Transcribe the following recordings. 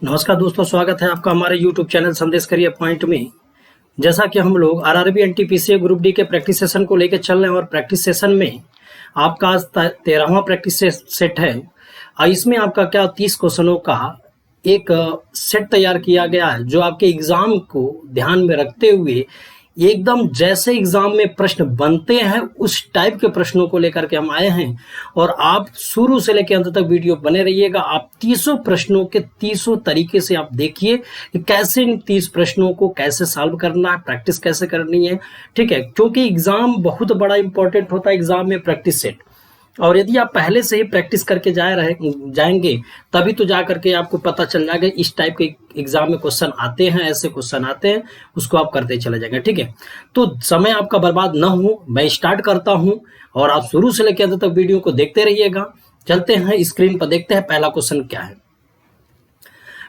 नमस्कार दोस्तों, स्वागत है आपका हमारे YouTube चैनल संदेश करियर पॉइंट में। जैसा कि हम लोग आरआरबी एनटीपीसी ग्रुप डी के प्रैक्टिस सेशन को लेकर चल रहे हैं और प्रैक्टिस सेशन में आपका आज 13वां प्रैक्टिस सेट है। इसमें आपका क्या 30 क्वेश्चनों का एक सेट तैयार किया गया है जो आपके एग्जाम को ध्यान में रखते हुए एकदम जैसे एग्जाम में प्रश्न बनते हैं उस टाइप के प्रश्नों को लेकर के हम आए हैं। और आप शुरू से लेकर अंत तक वीडियो बने रहिएगा। आप 30 प्रश्नों के 30 तरीके से आप देखिए कि कैसे इन 30 प्रश्नों को कैसे सॉल्व करना है, प्रैक्टिस कैसे करनी है। ठीक है, क्योंकि एग्जाम बहुत बड़ा इंपॉर्टेंट होता है एग्जाम में प्रैक्टिस सेट। और यदि आप पहले से ही प्रैक्टिस करके जाएंगे तभी तो जा करके आपको पता चल जाएगा इस टाइप के एग्जाम में क्वेश्चन आते हैं, ऐसे क्वेश्चन आते हैं, उसको आप करते चले जाएंगे। ठीक है, तो समय आपका बर्बाद ना हो, मैं स्टार्ट करता हूं और आप शुरू से लेकर अंत तक वीडियो को देखते रहिएगा। चलते हैं स्क्रीन पर, देखते हैं पहला क्वेश्चन क्या है।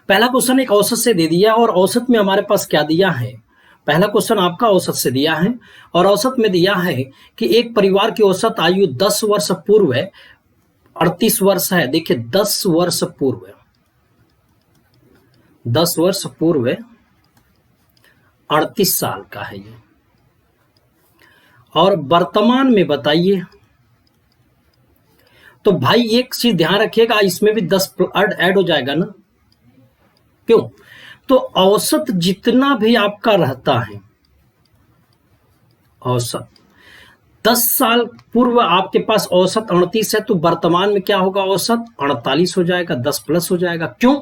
पहला क्वेश्चन एक औसत से दे दिया और औसत में हमारे पास क्या दिया है। पहला क्वेश्चन आपका औसत से दिया है और औसत में दिया है कि एक परिवार की औसत आयु 10 वर्ष पूर्व 38 वर्ष है। देखिए 10 वर्ष पूर्व 38 साल का है ये। और वर्तमान में बताइए। तो भाई एक चीज ध्यान रखिएगा, इसमें भी 10 ऐड हो जाएगा ना। क्यों? तो औसत जितना भी आपका रहता है, औसत 10 साल पूर्व आपके पास औसत 38 है, तो वर्तमान में क्या होगा, औसत 48 हो जाएगा, 10 प्लस हो जाएगा। क्यों?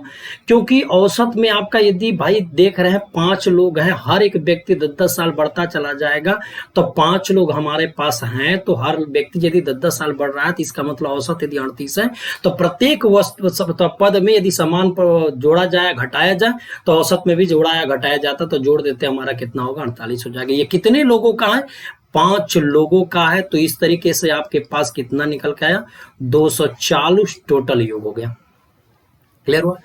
क्योंकि औसत में आपका यदि भाई देख रहे हैं 5 लोग हैं, हर एक व्यक्ति 10-10 साल बढ़ता चला जाएगा। तो 5 लोग हमारे पास हैं, तो हर व्यक्ति यदि 10-10 साल बढ़ रहा है तो इसका मतलब औसत यदि 38 है, तो प्रत्येक पद में यदि समान जोड़ा जाए घटाया जाए तो औसत में भी जोड़ा या घटाया जाता, तो जोड़ देते हमारा कितना होगा, 48 हो जाएगा। ये कितने लोगों का है? 5 लोगों का है। तो इस तरीके से आपके पास कितना निकल के आया, 240 टोटल योग हो गया। क्लियर हुआ?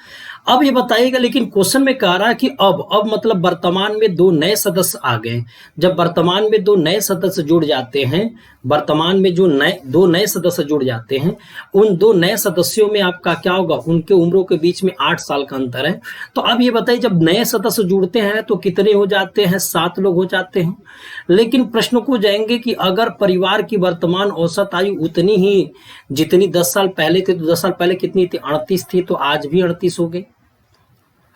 अब ये बताइएगा, लेकिन क्वेश्चन में कह रहा है कि अब मतलब वर्तमान में 2 नए सदस्य आ गए। जब वर्तमान में 2 नए सदस्य जुड़ जाते हैं, वर्तमान में जो 2 नए सदस्य जुड़ जाते हैं, उन 2 नए सदस्यों में आपका क्या होगा, उनके उम्रों के बीच में 8 साल का अंतर है। तो अब ये बताइए, जब नए सदस्य जुड़ते हैं तो कितने हो जाते हैं, 7 लोग हो जाते हैं। लेकिन प्रश्न को जाएंगे कि अगर परिवार की वर्तमान औसत आयु उतनी ही जितनी 10 साल पहले थी, तो 10 साल पहले कितनी थी, 38 थी, तो आज भी 38 हो गई,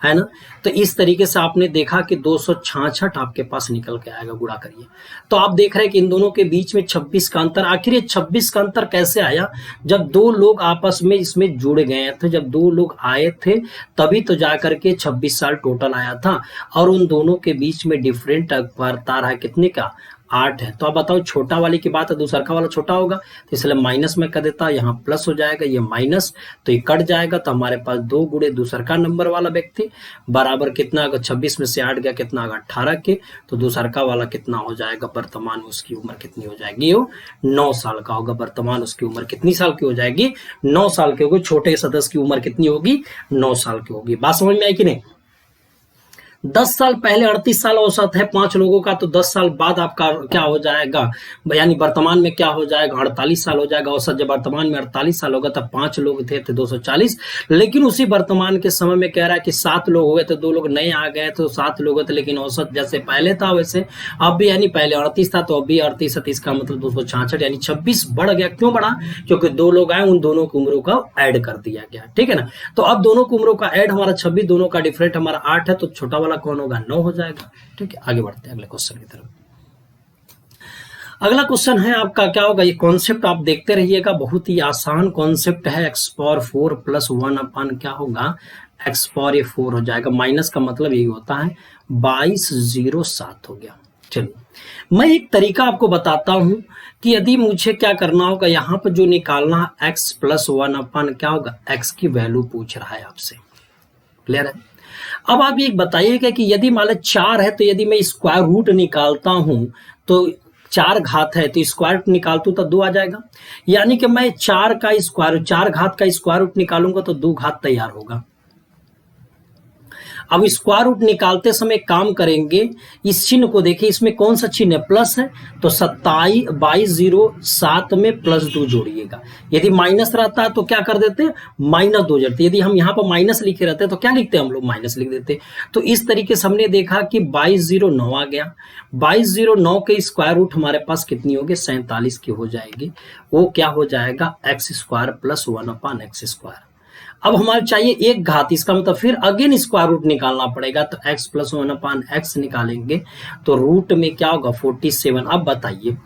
है ना। तो इस तरीके से आपने देखा कि 266 आपके पास निकल के आएगा। गुणा करिए तो आप देख रहे हैं कि इन दोनों के बीच में 26 का अंतर। आखिर ये 26 का अंतर कैसे आया? जब 2 लोग आपस में इसमें जुड़ गए थे, जब 2 लोग आए थे तभी तो जाकर के 26 साल टोटल आया था। और उन दोनों के बीच में डिफरेंट बरता रहा है कितने का, 8 है। तो अब बताओ, छोटा वाली की बात है, दूसरा का वाला छोटा होगा, तो इसलिए माइनस में कर देता, यहाँ प्लस हो जाएगा, ये माइनस, तो ये कट जाएगा। तो हमारे पास 2 गुणे दूसरा का नंबर वाला व्यक्ति बराबर कितना, अगर 26 में से 8 गया कितना आगा 18 के, तो दूसरा का वाला कितना हो जाएगा, वर्तमान उसकी उम्र कितनी हो जाएगी, वो 9 साल का होगा। वर्तमान उसकी उम्र कितनी साल की हो जाएगी, 9 साल की होगी। छोटे सदस्य की उम्र कितनी होगी, 9 साल की होगी। बात समझ में आई कि नहीं? 10 साल पहले 38 साल औसत है 5 लोगों का, तो 10 साल बाद आपका क्या हो जाएगा, यानी वर्तमान में क्या हो जाएगा, 48 साल हो जाएगा औसत। जब वर्तमान में 48 साल होगा तब 5 लोग थे 240। लेकिन उसी वर्तमान के समय में कह रहा है कि 7 लोग हो गए, तो 2 लोग नए आ गए तो 7 लोग थे, लेकिन औसत जैसे पहले था वैसे अब भी, यानी पहले 38 था तो अब भी 38 है, इसका मतलब 266, यानी 26 बढ़ गया। क्यों बढ़ा? क्योंकि 2 लोग आए, उन दोनों की उम्रों का ऐड कर दिया गया। ठीक है ना। तो अब दोनों की उम्रों का ऐड हमारा 26, दोनों का डिफरेंट हमारा 8 है, तो छोटा वाला कौन होगा, 9 हो जाएगा। ठीक है, आगे बढ़ते हैं अगले क्वेश्चन की तरफ। अगला क्वेश्चन है आपका क्या होगा, ये कॉन्सेप्ट आप देखते रहिएगा, बहुत ही आसान कॉन्सेप्ट है। x पावर 4 प्लस 1 अपान क्या होगा, x पावर 4 हो जाएगा। माइनस का मतलब यही होता है, 2207 हो गया। चलिए मैं एक तरीका आपको बताता हूं कि यदि मुझे क्या करना होगा, यहां पर जो निकालना है x प्लस 1 अपान क्या होगा, x की वैल्यू पूछ रहा है आपसे। क्लियर है? अब आप ये बताइएगा कि यदि मान लो 4 है, तो यदि मैं स्क्वायर रूट निकालता हूं तो 4 घात है, तो स्क्वायर रूट निकालतू तो 2 आ जाएगा। यानी कि मैं 4 घात का स्क्वायर रूट निकालूंगा तो 2 घात तैयार होगा। अब स्क्वायर रूट निकालते समय काम करेंगे, इस चिन्ह को देखिए, इसमें कौन सा चिन्ह है, प्लस है, तो 2207 में +2 जोड़िएगा। यदि माइनस रहता है तो क्या कर देते हैं, -2 जोड़ते। यदि हम यहाँ पर माइनस लिखे रहते हैं तो क्या लिखते हैं हम लोग, माइनस लिख देते। तो इस तरीके से हमने देखा कि 2209 आ गया। 2209 के स्क्वायर रूट हमारे पास कितनी होगी, 47 की हो जाएगी। वो क्या हो जाएगा, x² + 1/x²। अब हमारे चाहिए एक घात, इसका मतलब फिर अगेन स्क्वायर रूट निकालना पड़ेगा, तो x + 1/x निकालेंगे तो रूट में क्या होगा, 47। अब बताइए,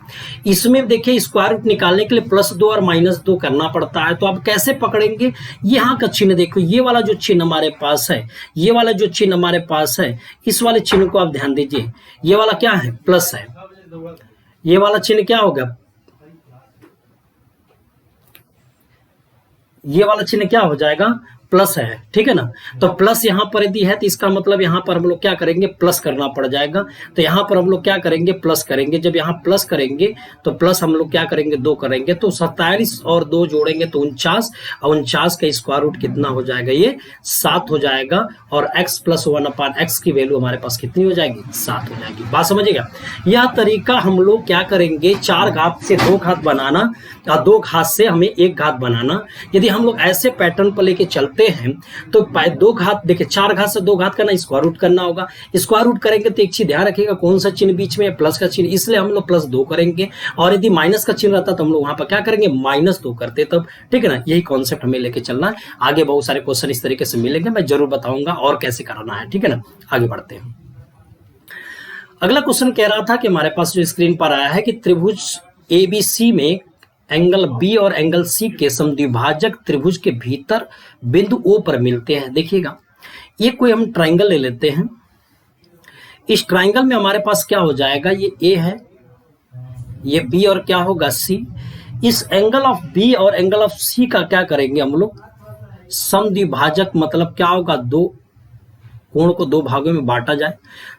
इसमें देखिए स्क्वायर रूट निकालने के लिए +2 और -2 करना पड़ता है, तो अब कैसे पकड़ेंगे, यहाँ का चिन्ह देखो, ये वाला जो चिन्ह हमारे पास है, ये वाला जो चिन्ह हमारे पास है, इस वाले चिन्ह को आप ध्यान दीजिए, ये वाला क्या है, प्लस है, ये वाला चिन्ह क्या होगा, ये वाला चिन्ह क्या हो जाएगा, प्लस है, ठीक है ना। तो प्लस यहाँ पर यदि है तो इसका मतलब यहाँ पर हम लोग क्या करेंगे, प्लस करना पड़ जाएगा। तो यहाँ पर हम लोग क्या करेंगे, प्लस करेंगे। जब यहाँ प्लस करेंगे तो प्लस हम लोग क्या करेंगे, 2 करेंगे, तो 27 और 2 जोड़ेंगे तो 49, और 49 का स्क्वायर रूट कितना हो जाएगा, ये 7 हो जाएगा। और x + 1/x की वैल्यू हमारे पास कितनी हो जाएगी, 7 हो जाएगी। बात समझिएगा। यह तरीका हम लोग क्या करेंगे, 4 घात से 2 घात बनाना और 2 घात से हमें 1 घात बनाना। यदि हम लोग ऐसे पैटर्न पर लेके चलते हैं तो 2 घात, देखिए 4 घात से 2 घात करना, स्क्वायर रूट करना होगा। स्क्वायर रूट करेंगे तो एक चीज ध्यान रखिएगा, कौन सा चिन्ह बीच में है, प्लस का चिन्ह, इसलिए हम लोग +2 करेंगे। और यदि माइनस का चिन्ह रहता तो हम लोग वहां पर क्या करेंगे, -2 करते तब, ठीक है ना। यही कॉन्सेप्ट हमें लेके चलना है। आगे बहुत सारे क्वेश्चन इस तरीके से मिलेंगे, मैं जरूर बताऊंगा और कैसे कराना है, ठीक है ना। आगे बढ़ते हैं। अगला क्वेश्चन कह रहा था कि हमारे पास जो स्क्रीन पर आया है कि त्रिभुज ABC में एंगल B और एंगल C के समद्विभाजक त्रिभुज के भीतर बिंदु O पर मिलते हैं। देखिएगा, ये कोई हम ट्राइंगल ले लेते हैं। इस ट्राइंगल में हमारे पास क्या हो जाएगा, ये A है, ये B और क्या होगा, C। इस एंगल ऑफ B और एंगल ऑफ C का क्या करेंगे हम लोग, समद्विभाजक, मतलब क्या होगा, 2 कोण को 2 भागों में बांटा जाए।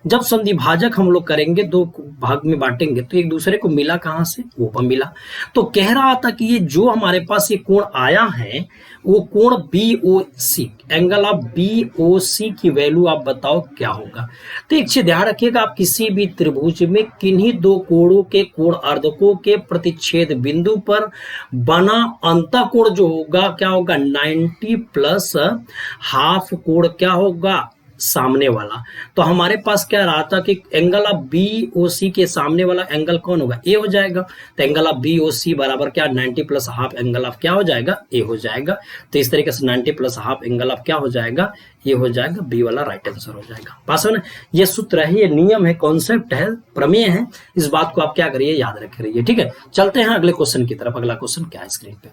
जब समद्विभाजक हम लोग करेंगे, 2 भाग में बांटेंगे तो एक दूसरे को मिला कहां से, वो पर मिला। तो कह रहा था कि ये जो हमारे पास ये कोण आया है वो कोण BOC, एंगल ऑफ BOC की वैल्यू आप बताओ क्या होगा। तो एक चीज ध्यान रखिएगा, आप किसी भी त्रिभुज में किन्हीं 2 कोणों के कोण अर्धकों के प्रतिच्छेद बिंदु पर बना अंतःकोण जो होगा क्या होगा, 90 + हाफ कोण क्या होगा, सामने वाला। तो हमारे पास क्या रहा था कि एंगल ऑफ BOC के सामने वाला एंगल कौन होगा, A हो जाएगा। तो एंगल ऑफ BOC बराबर क्या, 90 + हाफ एंगल ऑफ क्या हो जाएगा, A हो जाएगा। तो इस तरीके से 90 + हाफ एंगल ऑफ क्या हो जाएगा, ये हो जाएगा, बी वाला राइट आंसर हो जाएगा। पास है ना। ये सूत्र है, ये नियम है, कॉन्सेप्ट है, प्रमेय है। इस बात को आप क्या करिए, याद रखे रहिए, ठीक है। चलते हैं अगले क्वेश्चन की तरफ। अगला क्वेश्चन क्या है स्क्रीन पे,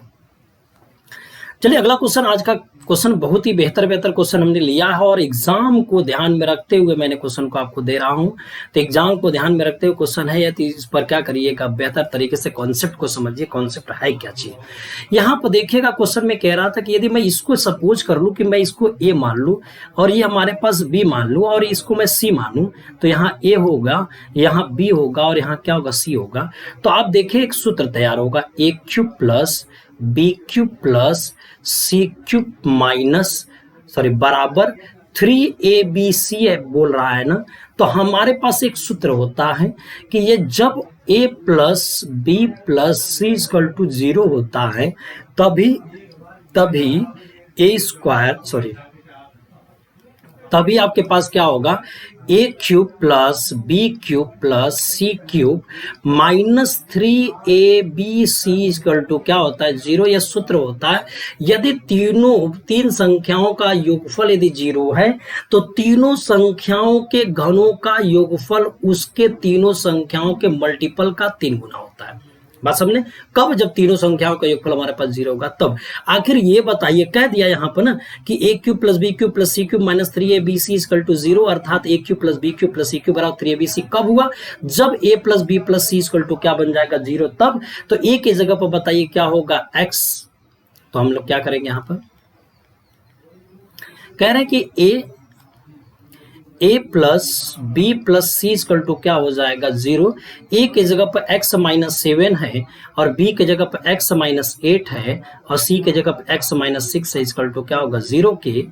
चलिए अगला क्वेश्चन, आज का क्वेश्चन बहुत ही बेहतर क्वेश्चन हमने लिया है और एग्जाम को ध्यान में रखते हुए मैंने क्वेश्चन को आपको दे रहा हूं। तो एग्जाम को ध्यान में रखते हुए क्वेश्चन है, यदि इस पर क्या करिएगा, बेहतर तरीके से कॉन्सेप्ट को समझिए, कॉन्सेप्ट है क्या चीज। यहाँ पर देखिएगा, क्वेश्चन में कह रहा था कि यदि मैं इसको सपोज कर लूं कि मैं इसको ए मान लूं और ये हमारे पास बी मान लूं और इसको मैं सी मानूं, तो यहाँ ए होगा, यहाँ बी होगा और यहाँ क्या होगा, सी होगा। तो आप देखिए एक सूत्र तैयार होगा, a³ + b³ + c³ बराबर 3abc है, बोल रहा है ना। तो हमारे पास एक सूत्र होता है कि ये जब a + b + c = 0 होता है तभी आपके पास क्या होगा, a³ + b³ + c³ - 3abc = क्या होता है, 0। यह सूत्र होता है, यदि तीन संख्याओं का योगफल यदि 0 है तो तीनों संख्याओं के घनों का योगफल उसके तीनों संख्याओं के मल्टीपल का 3 गुना होता है। बात समझे, कब, जब तीनों संख्याओं का योगफल हमारे पास 0 होगा तब। आखिर ये बताइए, कह दिया यहाँ पर ना कि a³ + b³ + c³ - 3abc = 0, अर्थात a³ + b³ + c³ बराबर 3abc कब हुआ, जब a + b + c = क्या बन जाएगा, 0 तब। तो a की जगह पर बताइए क्या होगा, x। तो हम लोग क्या करेंगे, यहाँ पर कह रहे हैं कि a + b + c = क्या हो जाएगा, 0। a की जगह पर x - 7 है और b की जगह पर x - 8 है और c की जगह पर x - 6 है, = क्या होगा, 0 के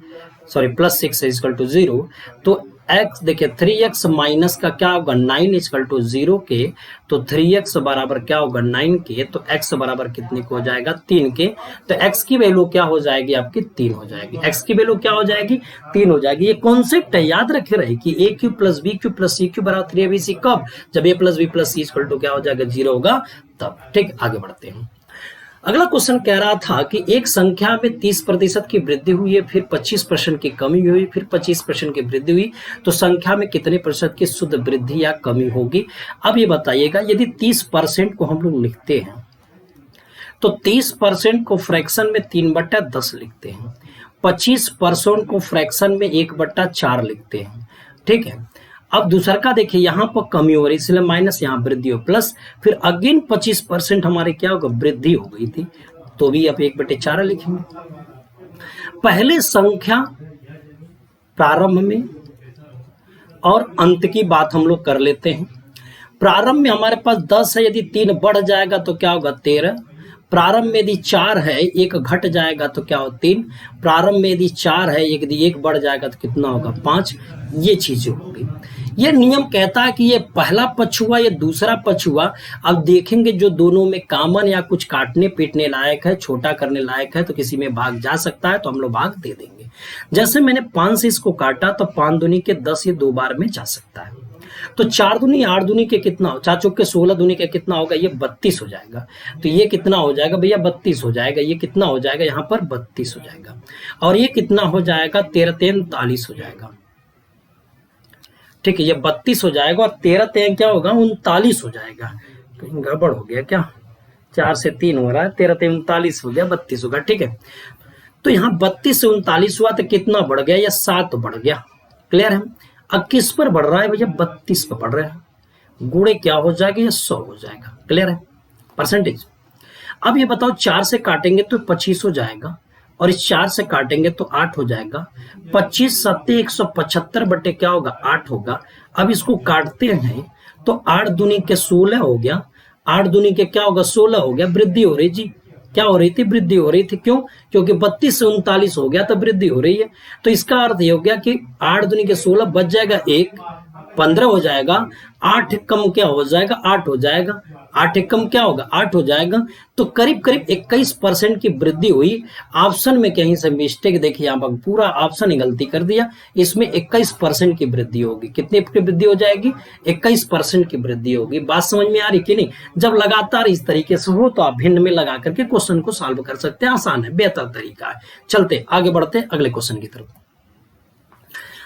sorry plus 6 is equal to 0, तो x देखिए 3x माइनस का क्या होगा 9 इज इक्वल टू 0 के, तो 3x बराबर क्या होगा 9 के, तो x बराबर कितने को हो जाएगा 3 के, तो x की वैल्यू क्या हो जाएगी आपकी 3 हो जाएगी, x की वैल्यू क्या हो जाएगी 3 हो जाएगी। ये कॉन्सेप्ट है, याद रखे रहे कि A cube plus B cube plus C cube बराबर 3abc कब, जब a plus B plus C equal to क्या हो जाएगा 0 होगा तब। ठीक, आगे बढ़ते हैं। अगला क्वेश्चन कह रहा था कि एक संख्या में 30% की वृद्धि हुई है, फिर 25% की कमी हुई, फिर 25% की वृद्धि हुई, तो संख्या में कितने प्रतिशत की शुद्ध वृद्धि या कमी होगी। अब ये बताइएगा, यदि 30% को हम लोग लिखते हैं तो 30% को फ्रैक्शन में 3/10 लिखते हैं, 25% को फ्रैक्शन में 1/4 लिखते हैं। ठीक है, अब दूसरा का देखिए, यहां पर कमी हो रही इसलिए माइनस, यहां वृद्धि हो प्लस, फिर अगेन 25% हमारे क्या होगा वृद्धि हो गई थी, तो भी आप 1/4 लिखेंगे। पहले संख्या प्रारंभ में और अंत की बात हम लोग कर लेते हैं। प्रारंभ में हमारे पास 10 है, यदि 3 बढ़ जाएगा तो क्या होगा 13। प्रारंभ में यदि 4 है, 1 घट जाएगा तो क्या हो 3। प्रारंभ में यदि 4 है, यदि 1 बढ़ जाएगा तो कितना होगा 5। ये चीजें होगी। ये नियम कहता है कि ये पहला पक्ष हुआ, ये दूसरा पक्ष हुआ। अब देखेंगे जो दोनों में कॉमन या कुछ काटने पीटने लायक है, छोटा करने लायक है, तो किसी में भाग जा सकता है, तो हम लोग भाग दे देंगे। जैसे मैंने 5 से इसको काटा तो 5 दूनी के 10, ये 2 बार में जा सकता है। तो 4 दूनी 8 दूनी के कितना हो, 4 चौक के 16 दूनी के कितना होगा, ये 32 हो जाएगा। तो ये कितना हो जाएगा भैया 32 हो जाएगा। ये कितना हो जाएगा यहाँ पर 32 हो जाएगा। और ये कितना हो जाएगा 13 3 39 हो जाएगा। ठीक है, ये 32 हो जाएगा और 13 3 क्या होगा 39 हो जाएगा। कहीं गड़बड़ हो गया क्या, 4 से 3 हो रहा है, 13 3 39 हो गया, 32 होगा। ठीक है, तो यहाँ 32 से 39 हुआ तो कितना बढ़ गया, या 7 बढ़ गया। क्लियर है। अब किस पर बढ़ रहा है भैया 32 पर बढ़ रहा है। गुणे क्या हो जाएगा, ये 100 हो जाएगा। क्लियर है, परसेंटेज। अब ये बताओ 4 से काटेंगे तो 25 हो जाएगा, और इस 4 से काटेंगे तो 8 हो जाएगा। 25 7 175 बटे क्या होगा 8 होगा। अब इसको काटते हैं तो 8 दूनी के 16 हो गया, 8 दूनी के क्या होगा 16 हो गया। वृद्धि हो रही जी, क्या हो रही थी वृद्धि हो रही थी। क्यों, क्योंकि 32 से 39 हो गया तो वृद्धि हो रही है। तो इसका अर्थ ये हो गया कि 8 दूनी के 16 बच जाएगा 1, 15 हो जाएगा। 8 कम क्या हो जाएगा 8 हो जाएगा। 8 कम क्या होगा 8 हो जाएगा। तो करीब करीब 21% की वृद्धि हुई। ऑप्शन में कहीं से मिस्टेक देखिए, यहाँ पर पूरा ऑप्शन ही गलती कर दिया। इसमें 21% की वृद्धि होगी। कितनी की वृद्धि हो जाएगी 21% की वृद्धि होगी। बात समझ में आ रही कि नहीं। जब लगातार इस तरीके से हो तो आप भिन्न में लगा करके क्वेश्चन को सॉल्व कर सकते हैं। आसान है, बेहतर तरीका है। चलते आगे बढ़ते अगले क्वेश्चन की तरफ।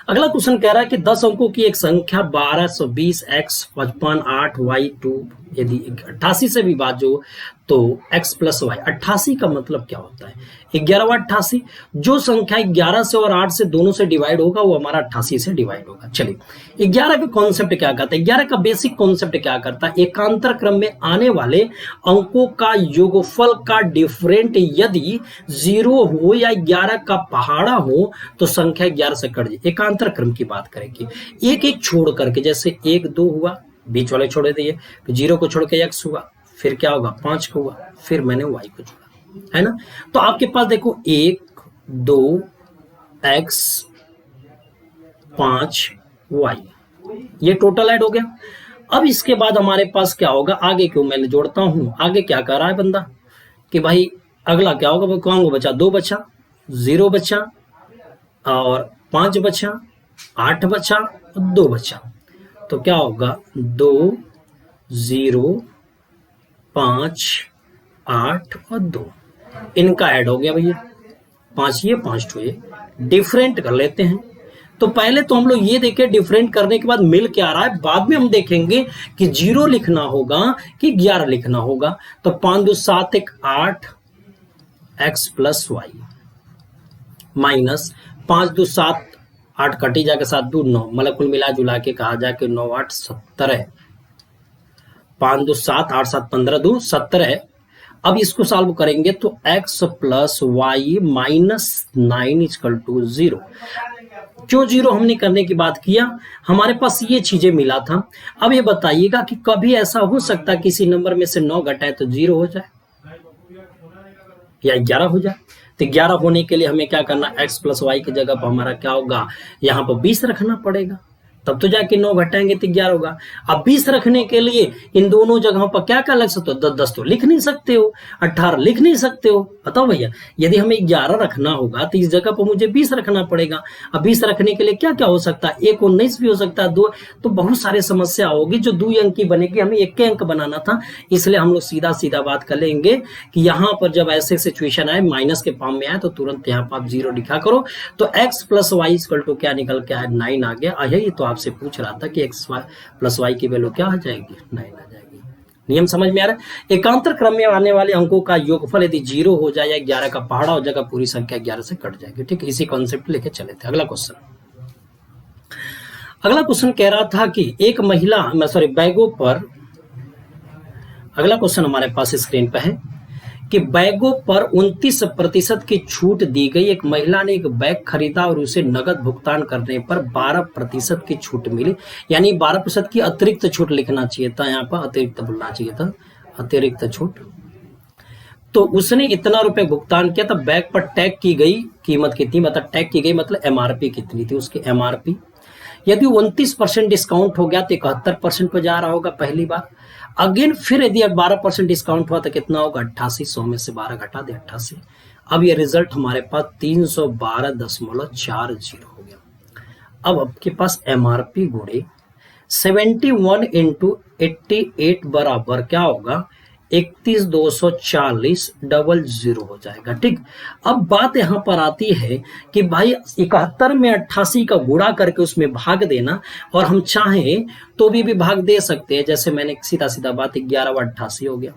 अगला क्वेश्चन कह रहा है कि 10 अंकों की एक संख्या 1220 x 55 8 y 2 यदि 88 से विभाज्य हो तो x प्लस वाई। 88 का मतलब क्या होता है 11वां 88। जो संख्या 11 से और 8 से दोनों से डिवाइड होगा वो हमारा 88 से डिवाइड होगा। चलिए 11 का कॉन्सेप्ट क्या करता है, 11 का बेसिक कॉन्सेप्ट क्या करता है, एकांतर क्रम में आने वाले अंकों का योगफल का डिफरेंट यदि 0 हो या 11 का पहाड़ा हो तो संख्या 11 से कट जाए। एकांतर क्रम की बात करेंगे, एक एक छोड़ करके, जैसे 1 2 हुआ, बीच वाले छोड़ दिए, फिर 0 को छोड़ के x हुआ, फिर क्या होगा 5 को हुआ, फिर मैंने y को जोड़ा, है ना। तो आपके पास देखो 1 2 x 5 y, ये टोटल ऐड हो गया। अब इसके बाद हमारे पास क्या होगा, आगे क्यों मैंने जोड़ता हूं, आगे क्या कर रहा है बंदा कि भाई अगला क्या होगा, कौन को बचा 2 बचा, 0 बचा और 5 बचा, 8 बचा और 2 बचा। तो क्या होगा 2 0 5 8 और 2, इनका ऐड हो गया भैया 5 ये 5 2 ये। डिफरेंट कर लेते हैं। तो पहले तो हम लोग ये देखें डिफरेंट करने के बाद मिल क्या आ रहा है, बाद में हम देखेंगे कि 0 लिखना होगा कि 11 लिखना होगा। तो 5 2 7 1 8 x प्लस वाई माइनस 5 2 7 8 कटी जाके 7 2 9, मतलब कुल मिला जुला के कहा जाए कि 9 8 17, 5 2 7 8 7 15 2 17। अब इसको सॉल्व करेंगे तो x plus y minus 9 equal to 0। क्यों 0 हमने करने की बात किया, हमारे पास ये चीजें मिला था। अब ये बताइएगा कि कभी ऐसा हो सकता है किसी नंबर में से 9 घटाए तो 0 हो जाए या 11 हो जाए। तो 11 होने के लिए हमें क्या करना, x प्लस वाई की जगह पर हमारा क्या होगा, यहाँ पर 20 रखना पड़ेगा, तब तो जाके 9 घटाएंगे तो 11 होगा। अब 20 रखने के लिए इन दोनों जगहों पर क्या क्या लग सकते हो, 10 तो लिख नहीं सकते हो, 18 लिख नहीं सकते हो, बताओ भैया। यदि हमें 11 रखना होगा तो इस जगह पर मुझे 20 रखना पड़ेगा। अब 20 रखने के लिए क्या क्या हो सकता है, 1 19 भी हो सकता है, 2, तो बहुत सारी समस्या होगी जो 2 अंक की बनेगी, हमें 1 के अंक बनाना था। इसलिए हम लोग सीधा सीधा बात कर लेंगे कि यहाँ पर जब ऐसे सिचुएशन आए, माइनस के फॉर्म में आए, तो तुरंत यहाँ पर आप 0 लिखा करो। तो x plus y equal to क्या निकल के आया, 9 आ गया। यही तो आपसे पूछ रहा था कि x प्लस वाई की वैल्यू क्या आ जाएगी, 9 आ जाएगी। नियम समझ में आ रहा है। एकांतर क्रम में आने वाले अंकों का योगफल यदि 0 हो जाए या 11 का पहाड़ा हो जाएगा, पूरी संख्या 11 से कट जाएगी। ठीक है, इसी कॉन्सेप्ट लेके चले थे। अगला क्वेश्चन कह रहा था कि एक महिला बैगों पर, अगला क्वेश्चन हमारे पास स्क्रीन पे है कि बैगों पर 29% की छूट दी गई। एक महिला ने एक बैग खरीदा और उसे नगद भुगतान करने पर 12% की छूट मिली, यानी 12% की अतिरिक्त छूट लिखना चाहिए था, यहाँ पर अतिरिक्त बोलना चाहिए था, अतिरिक्त छूट। तो उसने इतना रुपए भुगतान किया था, बैग पर टैग की गई कीमत कितनी, मतलब टैग की गई मतलब एमआरपी कितनी थी, उसकी एमआरपी। यदि 29% डिस्काउंट हो गया तो 71% पे जा रहा होगा पहली बार। अगेन फिर यदि 12% डिस्काउंट हुआ तो कितना होगा, 88, 100 में से 12 घटा दे 88। अब ये रिजल्ट हमारे पास 312.40 हो गया। अब आपके पास एमआरपी गुणे 71 इंटू 88 बराबर क्या होगा, 31,240 हो जाएगा। ठीक, अब बात यहां पर आती है कि भाई 71 में 88 का गुणा करके उसमें भाग देना, और हम चाहें तो भी भाग दे सकते हैं। जैसे मैंने सीधा सीधा बात 11 व 88 हो गया।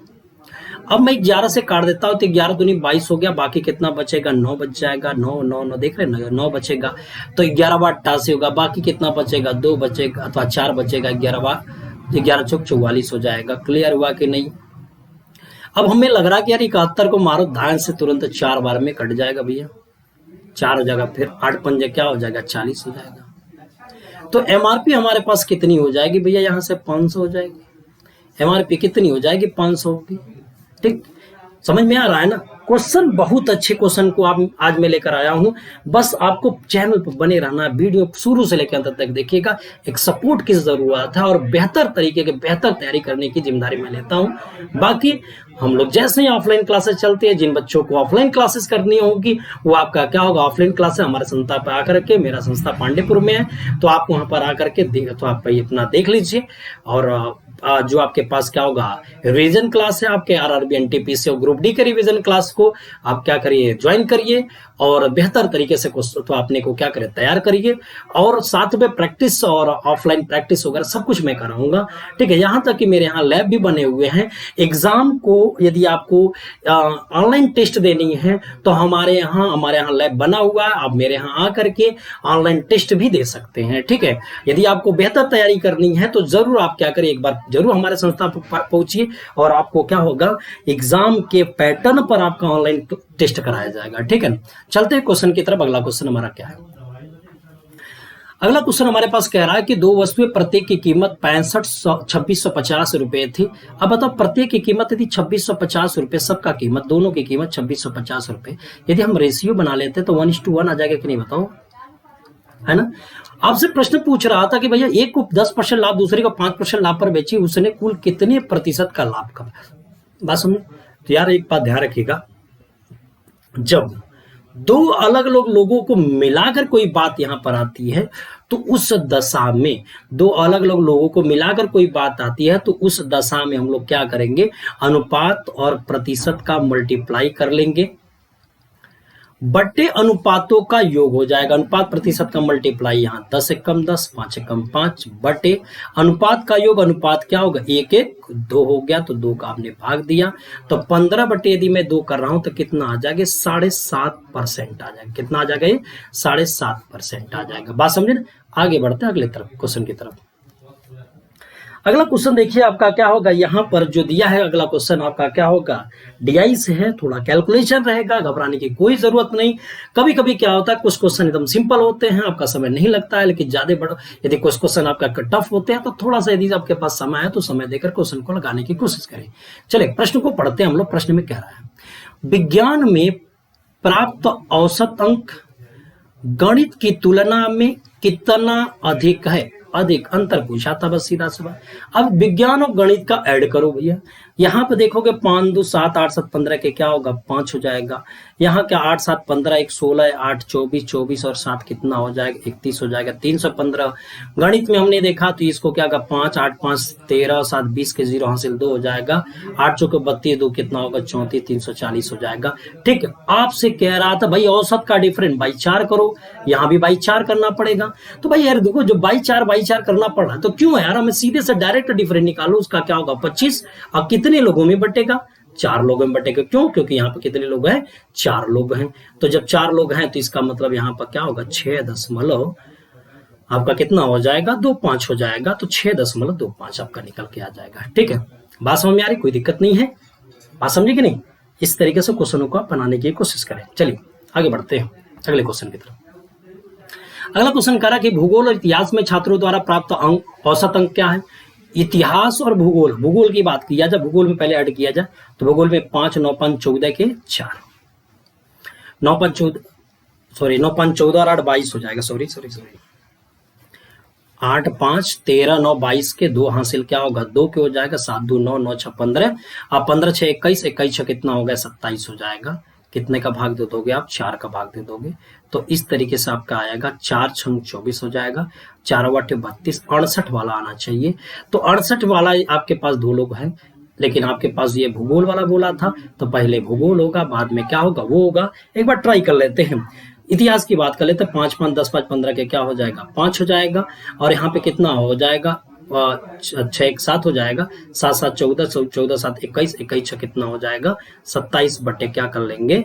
अब मैं 11 से काट देता हूं तो 11 दूनी 22 हो गया, बाकी कितना बचेगा, 9 बच जाएगा। 9 9 9 देख रहे हैं ना, 9 बचेगा, तो 11 व 88 होगा, बाकी कितना बचेगा, 2 बचेगा अथवा 4 बचेगा, 11 चौक 44 हो जाएगा। क्लियर हुआ कि नहीं। अब हमें लग रहा है कि यार 71 को मारो ध्यान से, तुरंत 4 बार में कट जाएगा भैया, 4 हो जाएगा, फिर 8 पंजे क्या हो जाएगा, 40 हो जाएगा। तो एमआरपी हमारे पास कितनी हो जाएगी भैया, यहां से 500 हो जाएगी। एमआरपी कितनी हो जाएगी, 500 होगी। ठीक, समझ में आ रहा है ना। क्वेश्चन बहुत अच्छे क्वेश्चन को आप आज मैं लेकर आया हूं, बस आपको चैनल पर बने रहना, वीडियो शुरू से लेकर अंत तक देखिएगा। एक सपोर्ट की जरूरत है और बेहतर तरीके के बेहतर तैयारी करने की जिम्मेदारी मैं लेता हूं। बाकी हम लोग जैसे ही ऑफलाइन क्लासेस चलती है, जिन बच्चों को ऑफलाइन क्लासेस करनी होगी वो आपका क्या होगा, ऑफलाइन क्लासेस हमारे संस्था पर आकर के, मेरा संस्था पांडेपुर में है, तो आप वहां पर आकर के तो आप अपना देख लीजिए। और जो आपके पास क्या होगा, रिवीजन क्लास है आपके आरआरबी एनटीपीसी और ग्रुप डी के रिवीजन क्लास को आप क्या करिए, ज्वाइन करिए और बेहतर तरीके से तो आपने को क्या करें, तैयार करिए। और साथ में प्रैक्टिस और ऑफलाइन प्रैक्टिस वगैरह सब कुछ मैं कराऊंगा। ठीक है, यहाँ तक कि मेरे यहाँ लैब भी बने हुए हैं। एग्जाम को यदि आपको ऑनलाइन टेस्ट देनी है तो हमारे यहाँ लैब बना हुआ है, आप मेरे यहाँ आकर के ऑनलाइन टेस्ट भी दे सकते हैं। ठीक है, यदि आपको बेहतर तैयारी करनी है तो जरूर आप क्या करिए, एक बार जरूर हमारे संस्था पर पहुंचिए और आपको क्या होगा, एग्जाम के पैटर्न पर आपका ऑनलाइन टेस्ट कराया जाएगा। ठीक है, चलते हैं क्वेश्चन की तरफ। अगला क्वेश्चन हमारा क्या है, अगला क्वेश्चन हमारे पास कह रहा है कि 2 वस्तुएं प्रत्येक की कीमत 2650 रुपए थी। अब बताओ प्रत्येक की कीमत यदि 2650 रुपए, सबका कीमत, दोनों की कीमत 2650 रुपए, यदि हम रेशियो बना लेते तो 1:1 आ जाएगा कि नहीं, बताओ, है ना। आपसे प्रश्न पूछ रहा था कि भैया एक को 10% लाभ, दूसरे को 5% लाभ पर बेची, उसने कुल कितने प्रतिशत का लाभ कमाया। बात समझे। तो यार एक बात ध्यान रखिएगा, जब 2 अलग अलग लोगों को मिलाकर कोई बात यहां पर आती है तो उस दशा में 2 अलग अलग लोगों को मिलाकर कोई बात आती है तो उस दशा में हम लोग क्या करेंगे, अनुपात और प्रतिशत का मल्टीप्लाई कर लेंगे, बट्टे अनुपातों का योग हो जाएगा। अनुपात प्रतिशत का मल्टीप्लाई, यहाँ 10 एकम 10, 5 एकम 5, बटे अनुपात का योग, अनुपात क्या होगा, 1 1 2 हो गया, तो 2 का आपने भाग दिया, तो 15 बटे यदि मैं 2 कर रहा हूं तो कितना आ जाएगा, 7.5% आ जाएगा। कितना आ जाएगा, ये 7.5% आ जाएगा। बात समझे ना। आगे बढ़ते हैं अगले तरफ, क्वेश्चन की तरफ। अगला क्वेश्चन देखिए आपका क्या होगा, यहां पर जो दिया है अगला क्वेश्चन आपका क्या होगा, डीआई से है, थोड़ा कैलकुलेशन रहेगा, घबराने की कोई जरूरत नहीं। कभी कभी क्या होता है, कुछ क्वेश्चन एकदम सिंपल होते हैं, आपका समय नहीं लगता है, लेकिन ज्यादा बड़ा यदि कुछ क्वेश्चन आपका टफ होते हैं तो थोड़ा सा यदि आपके पास समय है तो समय देकर क्वेश्चन को लगाने की कोशिश करें। चलिए प्रश्न को पढ़ते हैं हम लोग। प्रश्न में कह रहा है, विज्ञान में प्राप्त औसत अंक गणित की तुलना में कितना अधिक है? अधिक, अंतर पूछा था बस सीधा सवाल। अब विज्ञान और गणित का ऐड करो भैया। यहाँ पे देखोगे 5 2 7 8 7 15 के क्या होगा 5 हो जाएगा। यहाँ क्या 8 7 15 1 16 8 24 24 और 7 कितना हो जाएगा 31 हो जाएगा 315। गणित में हमने देखा तो इसको क्या होगा 5 8 5 13 7 20 के 0 हासिल 2 हो जाएगा। 8 चौके 32 2 कितना होगा 34 340 हो जाएगा। ठीक है, आपसे कह रहा था भाई औसत का डिफरेंट बाई 4 करो, यहाँ भी बाई 4 करना पड़ेगा। तो भाई यार देखो जो बाई 4 करना पड़ रहा है तो क्यों है यार, हमें सीधे से डायरेक्ट डिफरेंट निकालो, उसका क्या होगा 25। अब कितने लोगों में बटेगा 4 लोगों में बटेगा। क्यों? क्योंकि यहाँ पर कितने लोग हैं 4 लोग हैं। तो जब 4 लोग हैं तो इसका मतलब यहाँ पर क्या होगा 6 आपका कितना हो जाएगा 25 हो जाएगा। तो 6.25 आपका निकल के आ जाएगा। ठीक है, बात समझ में आ रही, कोई दिक्कत नहीं है, बात समझे कि नहीं? इस तरीके से क्वेश्चनों को बनाने की कोशिश करें। चलिए आगे बढ़ते हैं अगले क्वेश्चन की तरफ। अगला क्वेश्चन करा कि भूगोल और इतिहास में छात्रों द्वारा प्राप्त अंक औसत अंक क्या है? इतिहास और भूगोल, भूगोल की बात किया जाए, भूगोल में पहले ऐड किया जाए तो भूगोल में 5 9 5 14 के 4 9 5 14 9 5 14 और 8 22 हो जाएगा। सॉरी 8 5 13 9 22 के 2 हासिल क्या होगा 2 के हो जाएगा। 7 2 9 9 6 15 अब 15 6 21 21 6 कितना हो गया 27 हो जाएगा। कितने का भाग दे दोगे आप 4 का भाग दे दोगे। तो इस तरीके से आपका आएगा 4 6 24 हो जाएगा। 4 8 32 68 वाला आना चाहिए। तो 68 वाला आपके पास 2 लोग हैं, लेकिन आपके पास ये भूगोल वाला बोला था तो पहले भूगोल होगा बाद में क्या होगा वो होगा। एक बार ट्राई कर लेते हैं, इतिहास की बात कर लेते हैं। 5 5 10 5 15 के क्या हो जाएगा 5 हो जाएगा। और यहाँ पे कितना हो जाएगा 6 1 7 हो जाएगा। 7 7 14 14 7 21 21 6 कितना हो जाएगा 27 बटे क्या कर लेंगे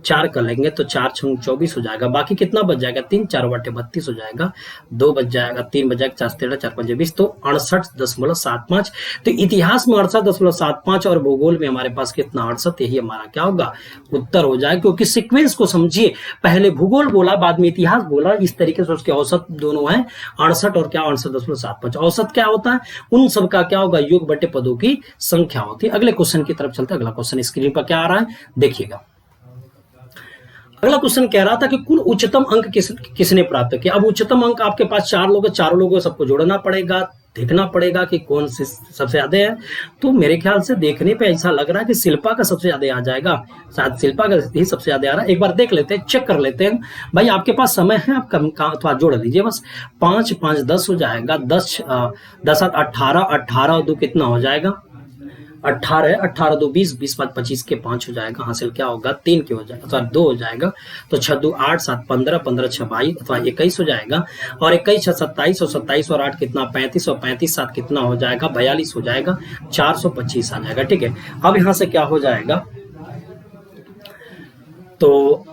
4 कर लेंगे। तो 4 6 24 हो जाएगा। बाकी कितना बच जाएगा 3 4 बटे 32 हो जाएगा। 2 बच जाएगा 3 बच जाएगा 4 13 4 5 20 तो 68.75। तो इतिहास में 68.75 और भूगोल में हमारे पास कितना 68, यही हमारा क्या होगा उत्तर हो जाएगा। क्योंकि सीक्वेंस को समझिए, पहले भूगोल बोला बाद में इतिहास बोला, इस तरीके से उसके औसत दोनों है 68 और क्या 68.75। औसत क्या होता है उन सब का क्या होगा योग बटे पदों की संख्या होती है। अगले क्वेश्चन की तरफ चलते हैं। अगला क्वेश्चन स्क्रीन पर क्या आ रहा है देखिएगा। अगला क्वेश्चन कह रहा था कि कुल उच्चतम अंक किसने प्राप्त किया। अब उच्चतम अंक आपके पास 4 लोग, चारों लोगों को सबको जोड़ना पड़ेगा, देखना पड़ेगा कि कौन से सबसे ज्यादा है। तो मेरे ख्याल से देखने पे ऐसा लग रहा है कि शिल्पा का सबसे ज्यादा आ जाएगा, शायद शिल्पा का ही सबसे ज्यादा आ रहा है। एक बार देख लेते हैं, चेक कर लेते हैं। भाई आपके पास समय है, आप थोड़ा जोड़ लीजिए बस। 5 5 10 हो जाएगा। 10 10 18 18 और 2 कितना हो जाएगा 18 18 2 20 20 5 25 के 5 हो जाएगा। हासिल क्या होगा 3 के हो जाएगा अथवा 2 हो जाएगा। तो 6 2 8 7 15 15 6 22 अथवा 21 हो जाएगा। और 21 6 27 और 27 और 8 कितना 35 और 35 7 कितना हो जाएगा 42 हो जाएगा। 425 आ जाएगा। ठीक है, अब यहाँ से क्या हो जाएगा तो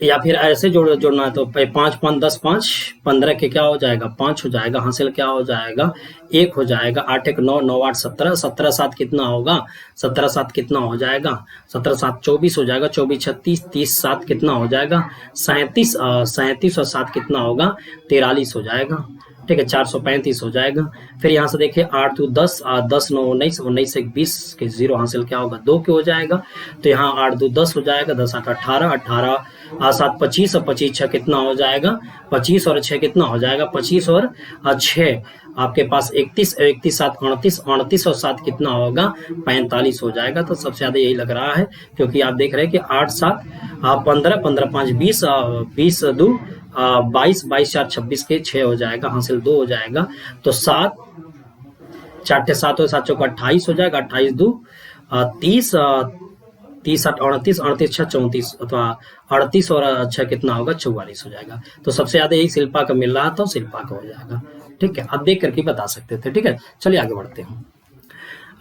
या फिर ऐसे जोड़ना है तो 5 5 10 5 15 के क्या हो जाएगा 5 हो जाएगा। हासिल क्या हो जाएगा 1 हो जाएगा। 8 1 9 9 8 17 17 7 कितना होगा 17 7 कितना हो जाएगा 17 7 24 हो जाएगा। 24 36 30 7 कितना हो जाएगा 37 37 और 7 कितना होगा 43 हो जाएगा। ठीक है, 435 हो जाएगा। फिर यहाँ से देखिए 8 2 10 10 9 19 19 से 20 के 0 हासिल क्या होगा 2 के हो जाएगा। तो यहाँ 8 2 10 हो जाएगा। 10 8 18 18 7 25 और 25 6 कितना हो जाएगा 25 और 6 कितना हो जाएगा 25 और 6 आपके पास 31 31 7 38 38 और 7 कितना होगा 45 हो जाएगा। तो सबसे ज्यादा यही लग रहा है, क्योंकि आप देख रहे हैं कि 8 7 15 15 5 20 20 2 22 22 4 26 के 6 हो जाएगा। हासिल 2 हो जाएगा। तो 7 4 7 और 7 चौका 28 हो जाएगा। 28 2 30 30 8 38 38 6 34 अथवा 38 और 6 कितना होगा 44 हो जाएगा। तो सबसे ज्यादा यही शिल्पा का मिल रहा था, शिल्पा का हो जाएगा। ठीक है, अब देख करके बता सकते थे। ठीक है, चलिए आगे बढ़ते हैं।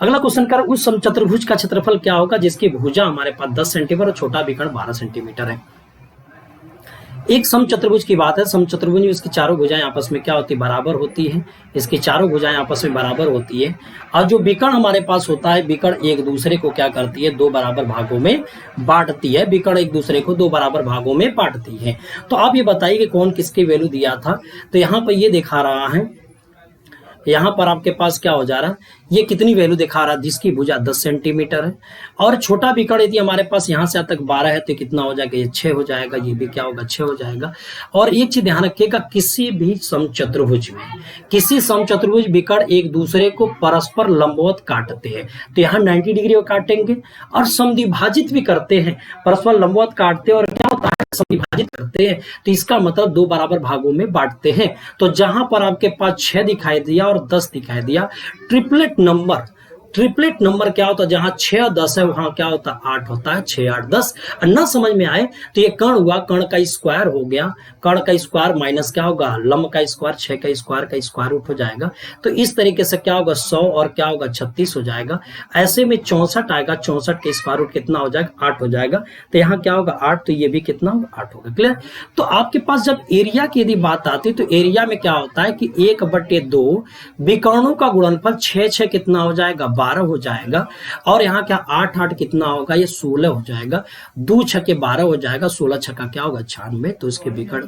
अगला क्वेश्चन कर उस समचतुर्भुज का क्षेत्रफल क्या होगा जिसकी भुजा हमारे पास 10 सेंटीमीटर और छोटा विकर्ण 12 सेंटीमीटर है। एक समचतुर्भुज की बात है। समचतुर्भुज में इसकी चारों भुजाएं आपस में क्या होती है बराबर होती है। इसकी चारों भुजाएं आपस में बराबर होती है। और जो विकर्ण हमारे पास होता है, विकर्ण एक दूसरे को क्या करती है 2 बराबर भागों में बांटती है। विकर्ण एक दूसरे को 2 बराबर भागों में बांटती है। तो आप ये बताइए कि कौन किसकी वैल्यू दिया था। तो यहाँ पर ये दिखा रहा है यहाँ पर आपके पास क्या हो जा रहा है, ये कितनी वैल्यू दिखा रहा है, जिसकी भुजा 10 सेंटीमीटर है। और छोटा विकर्ण यदि हमारे पास यहाँ से तक 12 है तो कितना हो जाएगा, ये 6 हो जाएगा, ये भी क्या होगा 6 हो जाएगा। और एक चीज ध्यान रखिएगा, किसी भी समचतुर्भुज में, किसी समचतुर्भुज विकर्ण एक दूसरे को परस्पर लंबवत काटते हैं, तो यहाँ 90 डिग्री में काटेंगे। और समद्विभाजित भी करते हैं, परस्पर लंबवत काटते हैं, और क्या होता है समद्विभाजित करते हैं, तो इसका मतलब 2 बराबर भागों में बांटते हैं। तो जहां पर आपके पास 6 दिखाई दिया और 10 दिखाई दिया, ट्रिपलेट नंबर क्या होता है, जहां 6 और 10 है वहां क्या होता है 8 होता है, 6 8 10। न समझ में आए तो ये कर्ण हुआ, कर्ण का स्क्वायर हो गया, कर्ण का स्क्वायर माइनस क्या होगा लंब का स्क्वायर, 6 का स्क्वायर रूट हो जाएगा। तो इस तरीके से क्या होगा 100 और क्या होगा 36 हो जाएगा। ऐसे में 64 आएगा, 64 के स्क्वायर रूट कितना हो जाएगा 8 हो जाएगा। तो यहाँ क्या होगा 8, तो ये भी कितना होगा 8 होगा। क्लियर। तो आपके पास जब एरिया की यदि बात आती है तो एरिया में क्या होता है कि 1/2 विकर्णों का गुणनफल 6 कितना हो जाएगा 12 हो जाएगा। और यहाँ क्या 8 कितना होगा, ये 16 हो जाएगा। 2 6 12 हो जाएगा, 16 6 क्या होगा 96। तो इसके विकर्ण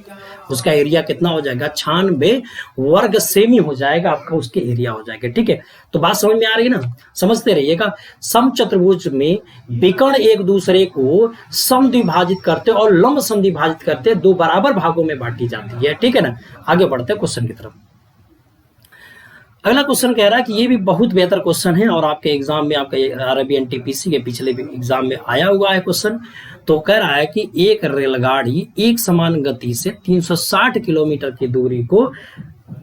उसका एरिया कितना हो जाएगा 96 वर्ग सेमी हो जाएगा आपका, उसके एरिया हो जाएगा। ठीक है, तो बात समझ में आ रही है ना, समझते रहिएगा। समचतुर्भुज में विकर्ण एक दूसरे को समद्विभाजित करते और लंब समद्विभाजित करते, 2 बराबर भागों में बांटी जाती है। ठीक है ना, आगे बढ़ते हैं क्वेश्चन की तरफ। अगला क्वेश्चन कह रहा है कि ये भी बहुत बेहतर क्वेश्चन है और आपके एग्जाम में, आपका आरबी एनटीपीसी के पिछले भी एग्जाम में आया हुआ है क्वेश्चन। तो कह रहा है कि एक रेलगाड़ी एक समान गति से 360 किलोमीटर की दूरी को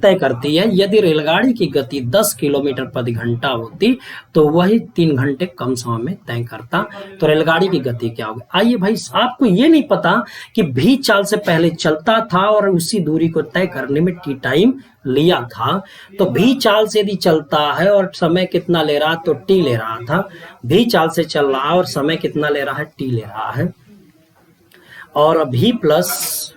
तय करती है। यदि रेलगाड़ी की गति 10 किलोमीटर प्रति घंटा होती तो वही 3 घंटे कम समय में तय करता। तो रेलगाड़ी की गति क्या होगी। आइए भाई, आपको ये नहीं पता कि भी चाल से पहले चलता था और उसी दूरी को तय करने में टी टाइम लिया था। तो भी चाल से यदि चलता है और समय कितना ले रहा, तो टी ले रहा था। भी चाल से चल रहा और समय कितना ले रहा है, टी ले रहा है। और भी प्लस,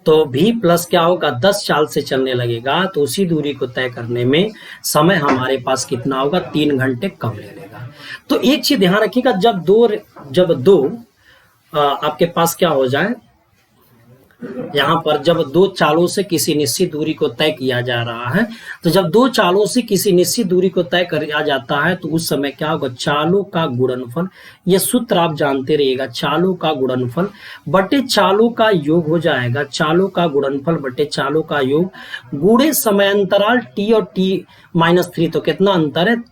तो भी प्लस क्या होगा 10 चाल से चलने लगेगा, तो उसी दूरी को तय करने में समय हमारे पास कितना होगा 3 घंटे कम ले लेगा। तो एक चीज ध्यान रखिएगा, जब दो आपके पास क्या हो जाए, यहाँ पर जब 2 चालों से किसी निश्चित दूरी को तय किया जा रहा है, तो जब 2 चालों से किसी निश्चित दूरी को तय किया जाता है तो उस समय क्या होगा चालों का गुणनफल, ये सूत्र आप जानते रहिएगा, चालों का गुणनफल बटे चालों का योग हो जाएगा। चालों का गुणनफल बटे चालों का योग गुणे समयांतराल t और t-3, तो कितना अंतर है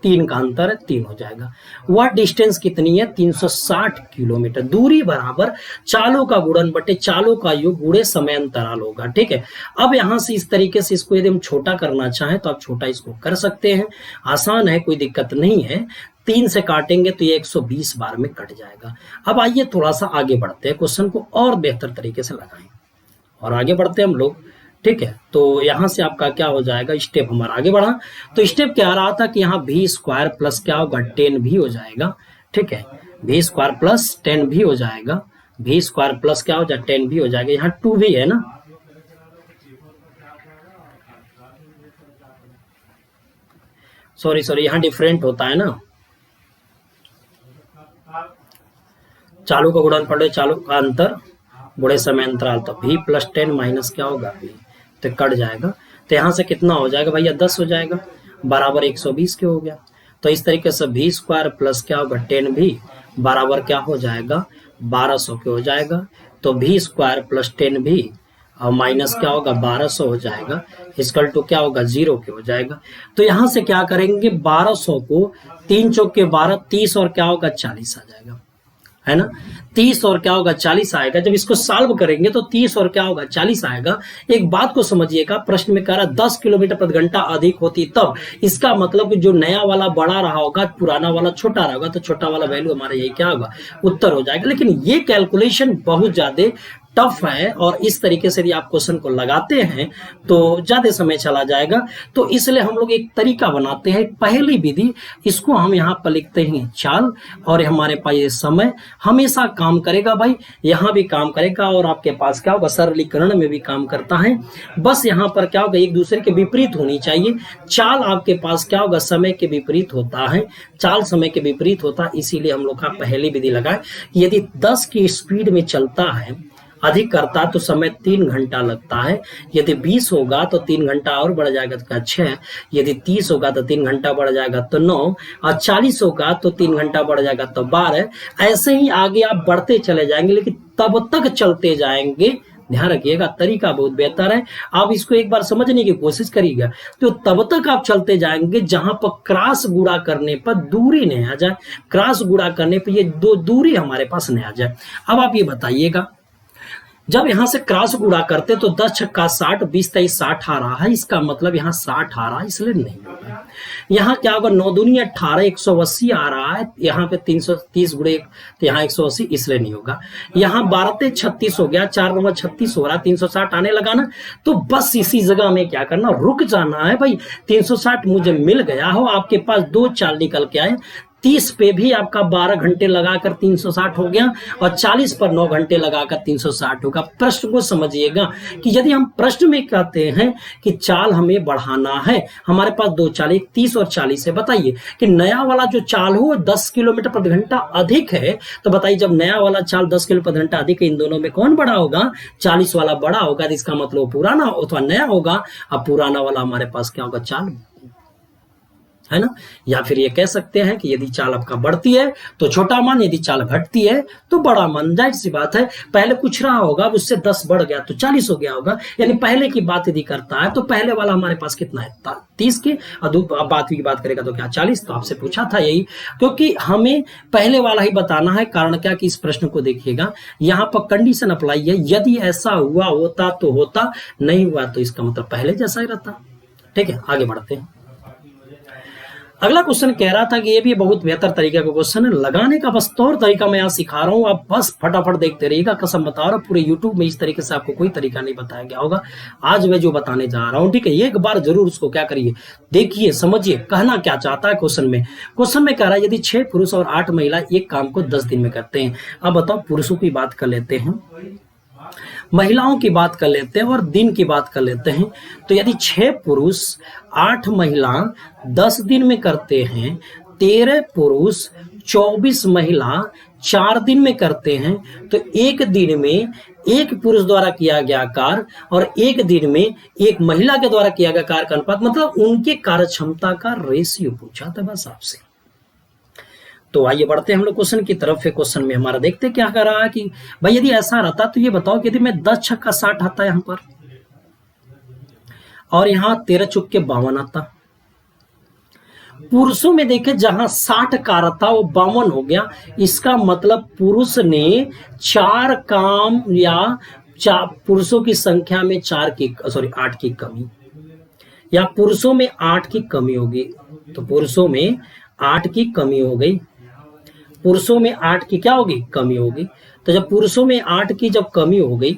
3 का अंतर है, 3 हो जाएगा। वह डिस्टेंस कितनी है 360 किलोमीटर। दूरी बराबर चालों का गुणन बटे चालों का योग गुणे समय अंतराल होगा। ठीक है, अब यहां से इस तरीके से इसको यदि हम छोटा करना चाहें तो आप छोटा इसको कर सकते हैं, आसान है, कोई दिक्कत नहीं है। 3 से काटेंगे तो ये 120 बार में कट जाएगा। अब आइए थोड़ा सा आगे बढ़ते हैं, क्वेश्चन को और बेहतर तरीके से लगाएं और आगे बढ़ते हैं हम लोग। ठीक है, तो यहां से आपका क्या हो जाएगा, स्टेप हमारा आगे बढ़ा। तो स्टेप क्या आ रहा था कि यहाँ भी स्क्वायर प्लस क्या होगा 10 भी हो जाएगा। ठीक है, भी स्क्वायर प्लस 10 भी हो जाएगा, भी स्क्वायर प्लस क्या हो जाएगा 10 भी हो जाएगा। यहाँ 2 भी है ना, सॉरी यहाँ डिफरेंट होता है ना, चालू का गुणनफल चालू का अंतर गुणे समय अंतराल, तो भी प्लस 10 माइनस क्या होगा भी, तो कट जाएगा। तो यहाँ से कितना हो जाएगा भैया 10 हो जाएगा, बराबर 120 के हो गया। तो इस तरीके से भी स्क्वायर प्लस क्या होगा 10 भी बराबर क्या हो जाएगा 1200 के हो जाएगा। तो भी स्क्वायर प्लस 10 भी और माइनस क्या होगा 1200 हो जाएगा, इसकल टू क्या होगा 0 के हो जाएगा। तो यहाँ से क्या करेंगे 1200 को 3 चौक के 12 30 और क्या होगा 40 आ जाएगा, है ना। 30 और क्या होगा 40 आएगा। जब इसको सॉल्व करेंगे तो 30 और क्या होगा 40 आएगा। एक बात को समझिएगा, प्रश्न में कह रहा 10 किलोमीटर प्रति घंटा अधिक होती तब, इसका मतलब जो नया वाला बड़ा रहा होगा, पुराना वाला छोटा रहा होगा, तो छोटा वाला वैल्यू हमारा यही क्या होगा उत्तर हो जाएगा। लेकिन ये कैलकुलेशन बहुत ज्यादा टफ है और इस तरीके से यदि आप क्वेश्चन को लगाते हैं तो ज्यादा समय चला जाएगा। तो इसलिए हम लोग एक तरीका बनाते हैं, पहली विधि, इसको हम यहाँ पर लिखते हैं चाल, और हमारे पास ये समय हमेशा काम करेगा भाई, यहाँ भी काम करेगा और आपके पास क्या होगा सरलीकरण में भी काम करता है। बस यहाँ पर क्या होगा एक दूसरे के विपरीत होनी चाहिए। चाल आपके पास क्या होगा समय के विपरीत होता है, चाल समय के विपरीत होता है, इसीलिए हम लोग का पहली विधि लगाए। यदि 10 की स्पीड में चलता है अधिक करता तो समय 3 घंटा लगता है। यदि 20 होगा तो 3 घंटा और बढ़ जाएगा तो क्या 6, यदि 30 होगा तो 3 घंटा बढ़ जाएगा तो 9, और 40 होगा तो 3 घंटा बढ़ जाएगा तो 12। ऐसे ही आगे आप बढ़ते चले जाएंगे, लेकिन तब तक चलते जाएंगे, ध्यान रखिएगा, तरीका बहुत बेहतर है, आप इसको एक बार समझने की कोशिश करिएगा। तो तब तक आप चलते जाएंगे जहां पर क्रॉस गुणा करने पर दूरी नहीं आ जाए, क्रॉस गुणा करने पर ये दो दूरी हमारे पास नहीं आ जाए। अब आप ये बताइएगा, जब यहां से क्रॉस गुणा करते तो 10 छक्का 60, 20 23 60 आ रहा है, इसका मतलब यहाँ 60 आ रहा है, इसलिए नहीं होगा। यहाँ क्या होगा, 9 दूनी 18, 180 आ रहा है, यहाँ पे 330 गुणे तो यहाँ 180, इसलिए नहीं होगा। यहाँ 12 36 हो गया, 4 9 36 हो रहा है, 360 आने लगा ना, तो बस इसी जगह में क्या करना, रुक जाना है भाई। 360 मुझे मिल गया हो, आपके पास 2 चाल निकल के आए, 30 पे भी आपका 12 घंटे लगाकर 360 हो गया, और 40 पर 9 घंटे लगाकर 360 होगा। प्रश्न को समझिएगा कि यदि हम प्रश्न में कहते हैं कि चाल हमें बढ़ाना है, हमारे पास 2 चाल, 30 और 40 है, बताइए कि नया वाला जो चाल हो 10 किलोमीटर प्रति घंटा अधिक है, तो बताइए जब नया वाला चाल 10 किलोमीटर प्रति घंटा अधिक है, इन दोनों में कौन बड़ा होगा, 40 वाला बड़ा होगा, तो इसका मतलब पुराना अथवा नया होगा। अब पुराना वाला हमारे पास क्या होगा, चाल, है ना। या फिर ये कह सकते हैं कि यदि चाल आपका बढ़ती है तो छोटा मान, यदि चाल घटती है तो बड़ा मान। जाहिर सी बात है, पहले कुछ रहा होगा, उससे 10 बढ़ गया तो 40 हो गया होगा, यानी पहले की बात यदि करता है तो पहले वाला हमारे पास कितना है, 30 के, और बात की बात करेगा तो क्या 40। तो आपसे पूछा था यही, क्योंकि हमें पहले वाला ही बताना है। कारण क्या कि इस प्रश्न को देखिएगा, यहाँ पर कंडीशन अप्लाई है, यदि ऐसा हुआ होता तो होता, नहीं हुआ तो इसका मतलब पहले जैसा ही रहता। ठीक है, आगे बढ़ते हैं। अगला क्वेश्चन कह रहा था कि ये भी बहुत बेहतर तरीके का क्वेश्चन है, लगाने का बस तौर तरीका मैं यहाँ सिखा रहा हूँ, आप बस फटाफट देखते रहिएगा, कसम बता रहा हूँ, पूरे यूट्यूब में इस तरीके से आपको कोई तरीका नहीं बताया गया होगा, आज मैं जो बताने जा रहा हूँ। ठीक है, एक बार जरूर उसको क्या करिए, देखिए, समझिए, कहना क्या चाहता है क्वेश्चन में। क्वेश्चन में कह रहा है यदि 6 पुरुष और 8 महिला एक काम को 10 दिन में करते हैं। अब बताओ, पुरुषों की बात कर लेते हैं, महिलाओं की बात कर लेते हैं और दिन की बात कर लेते हैं। तो यदि 6 पुरुष 8 महिला 10 दिन में करते हैं, 13 पुरुष 24 महिला 4 दिन में करते हैं, तो एक दिन में एक पुरुष द्वारा किया गया कार्य और एक दिन में एक महिला के द्वारा किया गया कार्य का अनुपात, मतलब उनके कार्य क्षमता का रेशियो पूछा था बस आपसे। तो आइए बढ़ते हैं हम लोग क्वेश्चन की तरफ। क्वेश्चन में हमारा देखते क्या कर रहा है कि भाई यदि ऐसा रहता तो ये बताओ कि यदि मैं 10 छक्का 60 आता यहां पर, और यहां 13 चुक के 52 आता, पुरुषों में देखे जहां 60 कार्य था वो 52 हो गया, इसका मतलब पुरुष ने 4 काम, या पुरुषों की संख्या में 8 की कमी, या पुरुषों में 8 की कमी होगी। तो पुरुषों में 8 की कमी हो गई, पुरुषों में 8 की क्या होगी, कमी होगी। तो जब पुरुषों में 8 की जब कमी हो गई,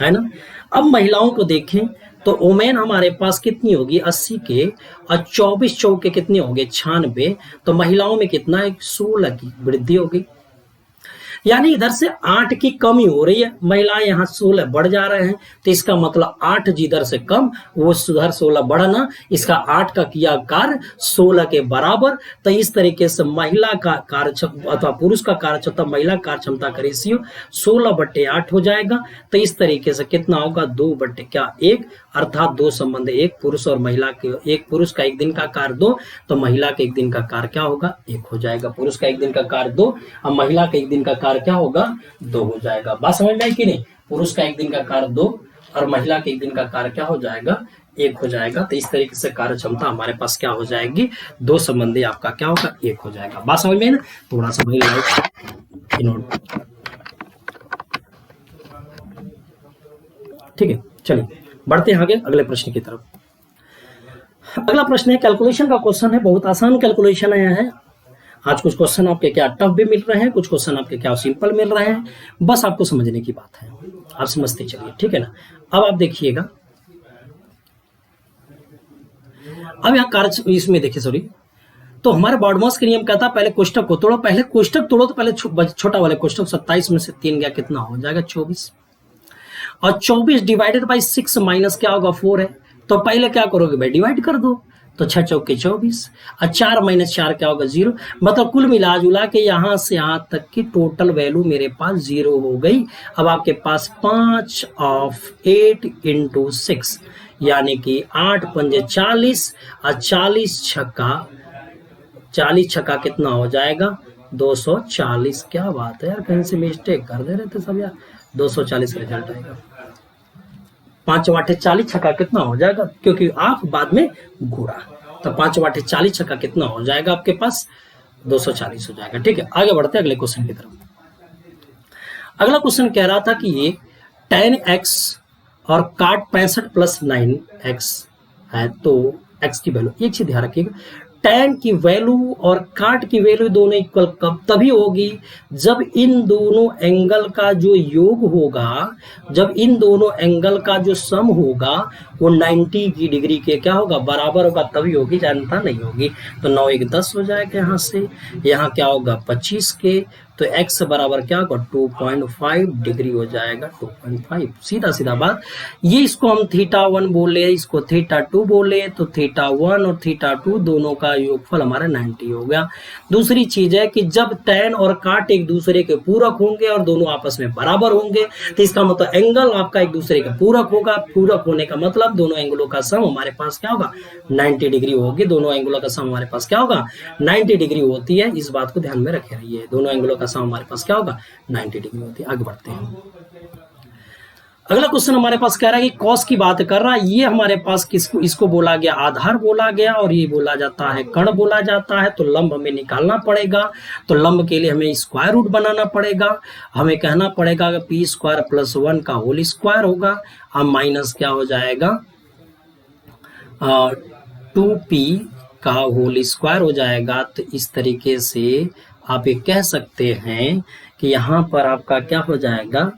है ना, अब महिलाओं को देखें तो ओमेन हमारे पास कितनी होगी, 80 के, और 24 चौके कितने होंगे, 96। तो महिलाओं में कितना है, 16 की वृद्धि हो गई, यानी इधर से 8 की कमी हो रही है, महिलाएं यहाँ 16 बढ़ जा रहे हैं, तो इसका मतलब 8 जिधर से कम वो सुधर 16 बढ़ना, इसका 8 का किया कार्य 16 के बराबर। तो इस तरीके से महिला का कार्य अथवा पुरुष का कार्य क्षमता महिला कार्य क्षमता का रेशियो 16/8 हो जाएगा। तो इस तरीके से कितना होगा, 2/1, अर्थात 2 संबंध, एक पुरुष और महिला के, एक पुरुष का एक दिन का कार्य 2, तो महिला के एक दिन का कार्य क्या होगा, 1 हो जाएगा। पुरुष का एक दिन का कार्य 2 और महिला का एक दिन का कार्य क्या होगा, 2 हो जाएगा। बात समझ में आई कि नहीं, पुरुष का एक दिन का कार्य 2 और महिला के एक दिन का कार्य क्या हो जाएगा, 1 हो जाएगा। तो इस तरीके से कार्य क्षमता हमारे पास क्या हो जाएगी, 2 संबंधी आपका क्या होगा, 1 हो जाएगा। बात समझ में ना, थोड़ा सा वही ठीक है। चलिए बढ़ते हैं आगे अगले प्रश्न की तरफ। अगला प्रश्न है कैलकुलेशन का क्वेश्चन है, बहुत आसान कैलकुलेशन आया है। आज कुछ क्वेश्चन आपके क्या टफ भी मिल रहे हैं, कुछ क्वेश्चन आपके क्या सिंपल मिल रहे हैं, बस आपको समझने की बात है, आप समझते चलिए, ठीक है ना। अब आप देखिएगा, अब यहाँ कार्य इसमें देखिए, तो हमारे बॉडमॉस के नियम कहता है पहले कोष्टक को तोड़ो, पहले कोष्टक तोड़ो, तो पहले छोटा वाले कोष्टक 27 में से 3 गया, कितना हो जाएगा, 24, और 24 डिवाइडेड बाई 6 माइनस क्या होगा, 4 है। तो पहले क्या करोगे भाई, डिवाइड कर दो, तो 6 चौके 24 और 4 - 4 क्या होगा 0। मतलब कुल मिला जुला के यहाँ से यहाँ तक की टोटल वैल्यू मेरे पास 0 हो गई। अब आपके पास 5 ऑफ 8 इंटू 6 यानी कि 8 पंजे 40 और 40 छक्का कितना हो जाएगा 240। क्या बात है यार, कहीं से मिस्टेक कर दे रहे थे सब यार। 240 रिजल्ट आएगा। 5 वाटे 40 छक्का कितना हो जाएगा, क्योंकि आप बाद में घूरा, तो 5 वाटे 40 छक्का कितना हो जाएगा आपके पास 240 हो जाएगा। ठीक है, आगे बढ़ते हैं अगले क्वेश्चन की तरफ। अगला क्वेश्चन कह रहा था कि ये tan x और cot 65 + 9x है, तो x की वैल्यू, एक चीज ध्यान रखिएगा, tan की वैल्यू और cot की वैल्यू दोनों इक्वल कब तभी होगी जब इन दोनों एंगल का जो योग होगा, जब इन दोनों एंगल का जो सम होगा वो 90 की डिग्री के क्या होगा बराबर होगा, तभी होगी, जानता नहीं होगी। तो 9 1 10 हो जाएगा यहाँ से, यहाँ क्या होगा 25 के, तो x बराबर क्या होगा 2.5 डिग्री हो जाएगा, 2.5। सीधा सीधा बात। ये इसको हम θ1 बोले, इसको θ2 बोले, तो θ1 और θ2 दोनों का योगफल हमारा 90 हो गया। दूसरी चीज है कि जब tan और cot एक दूसरे के पूरक होंगे और दोनों आपस में बराबर होंगे, तो इसका मतलब एंगल आपका एक दूसरे के पूरक होगा। पूरक होने का मतलब दोनों एंगलों का सम हमारे पास क्या होगा 90 डिग्री होगी। दोनों एंगलों का सम हमारे पास क्या होगा 90 डिग्री होती है। इस बात को ध्यान में रखे रहिए, दोनों एंगलों का सम हमारे पास क्या होगा 90 डिग्री होती है। आगे बढ़ते हैं। अगला क्वेश्चन हमारे पास कह रहा है कि कॉस की बात कर रहा है। ये हमारे पास किसको, इसको बोला गया आधार बोला गया, और ये बोला जाता है कर्ण बोला जाता है। तो लंब हमें निकालना पड़ेगा, तो लंब के लिए हमें स्क्वायर रूट बनाना पड़ेगा। हमें कहना पड़ेगा कि p² + 1 का होल स्क्वायर होगा, अब माइनस क्या हो जाएगा 2p का होल स्क्वायर हो जाएगा। तो इस तरीके से आप ये कह सकते हैं कि यहाँ पर आपका क्या हो जाएगा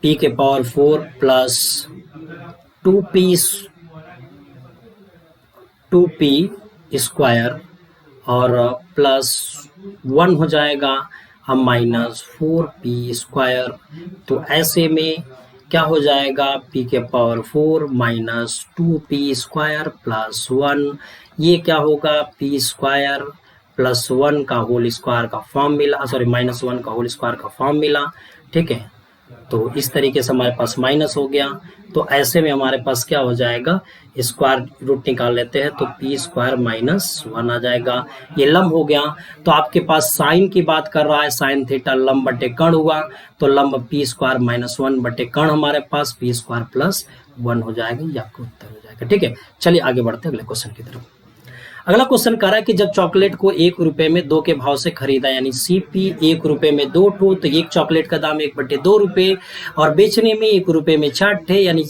p⁴ + 2p² और +1 हो जाएगा, हम -4p²। तो ऐसे में क्या हो जाएगा p⁴ - 2p² + 1, ये क्या होगा p² + 1 का होल स्क्वायर का फॉर्म मिला, सॉरी -1 का होल स्क्वायर का फॉर्म मिला। ठीक है, तो इस तरीके से हमारे पास माइनस हो गया। तो ऐसे में हमारे पास क्या हो जाएगा स्क्वायर रूट निकाल लेते हैं, तो p² - 1 आ जाएगा। ये लंब हो गया। तो आपके पास साइन की बात कर रहा है, साइन थीटा लंब बटे कर्ण हुआ, तो लंब p² - 1 बटे कर्ण हमारे पास p² + 1 हो जाएगा। ये आपका उत्तर हो जाएगा। ठीक है, चलिए आगे बढ़ते हैं अगले क्वेश्चन की तरफ। अगला क्वेश्चन कह रहा है कि जब चॉकलेट को 1 रुपए में 2 के भाव से खरीदा, यानी CP 1 रुपए में 2 ठो, तो एक चॉकलेट का दाम 1/2 रुपए, और बेचने में 1 रुपए में 4 ठे, यानी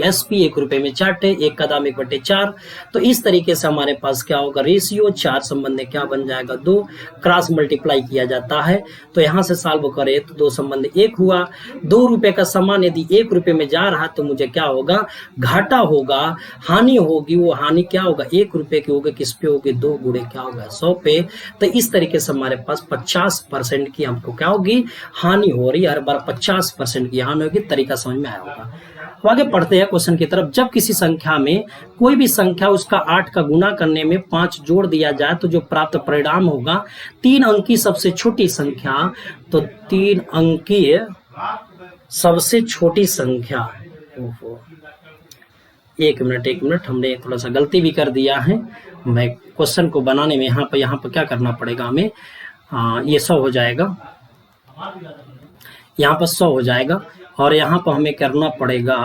SP 1 रुपए में 4 ठे, एक का दाम 1/4। तो इस तरीके से हमारे पास क्या होगा रेशियो 4 संबंध में क्या बन जाएगा 2, क्रॉस मल्टीप्लाई किया जाता है। तो यहाँ से सॉल्व करें तो 2 संबंध 1 हुआ। 2 रुपए का सामान यदि 1 रुपए में जा रहा तो मुझे क्या होगा घाटा होगा, हानि होगी। वो हानि क्या होगा 1 रुपए की होगी, किस पे होगी 2 गुणे क्या होगा 100 पे। तो इस तरीके से हमारे पास 50% की हमको क्या होगी हानि हो रही है। हर बार 50% की हानि होगी। तरीका समझ में आया होगा। तो आगे पढ़ते हैं क्वेश्चन की तरफ। जब किसी संख्या में कोई भी संख्या उसका 8 का गुना करने में 5 जोड़ दिया जाए तो जो प्राप्त परिणाम होगा 3 अंकी सबसे छोटी संख्या, तो 3 अंकीय सबसे छोटी संख्या। एक मिनट हमने थोड़ा सा गलती भी कर दिया है। मैं क्वेश्चन को बनाने में यहाँ पर क्या करना पड़ेगा हमें, ये 100 हो जाएगा, यहाँ पर 100 हो जाएगा, और यहाँ पर हमें करना पड़ेगा,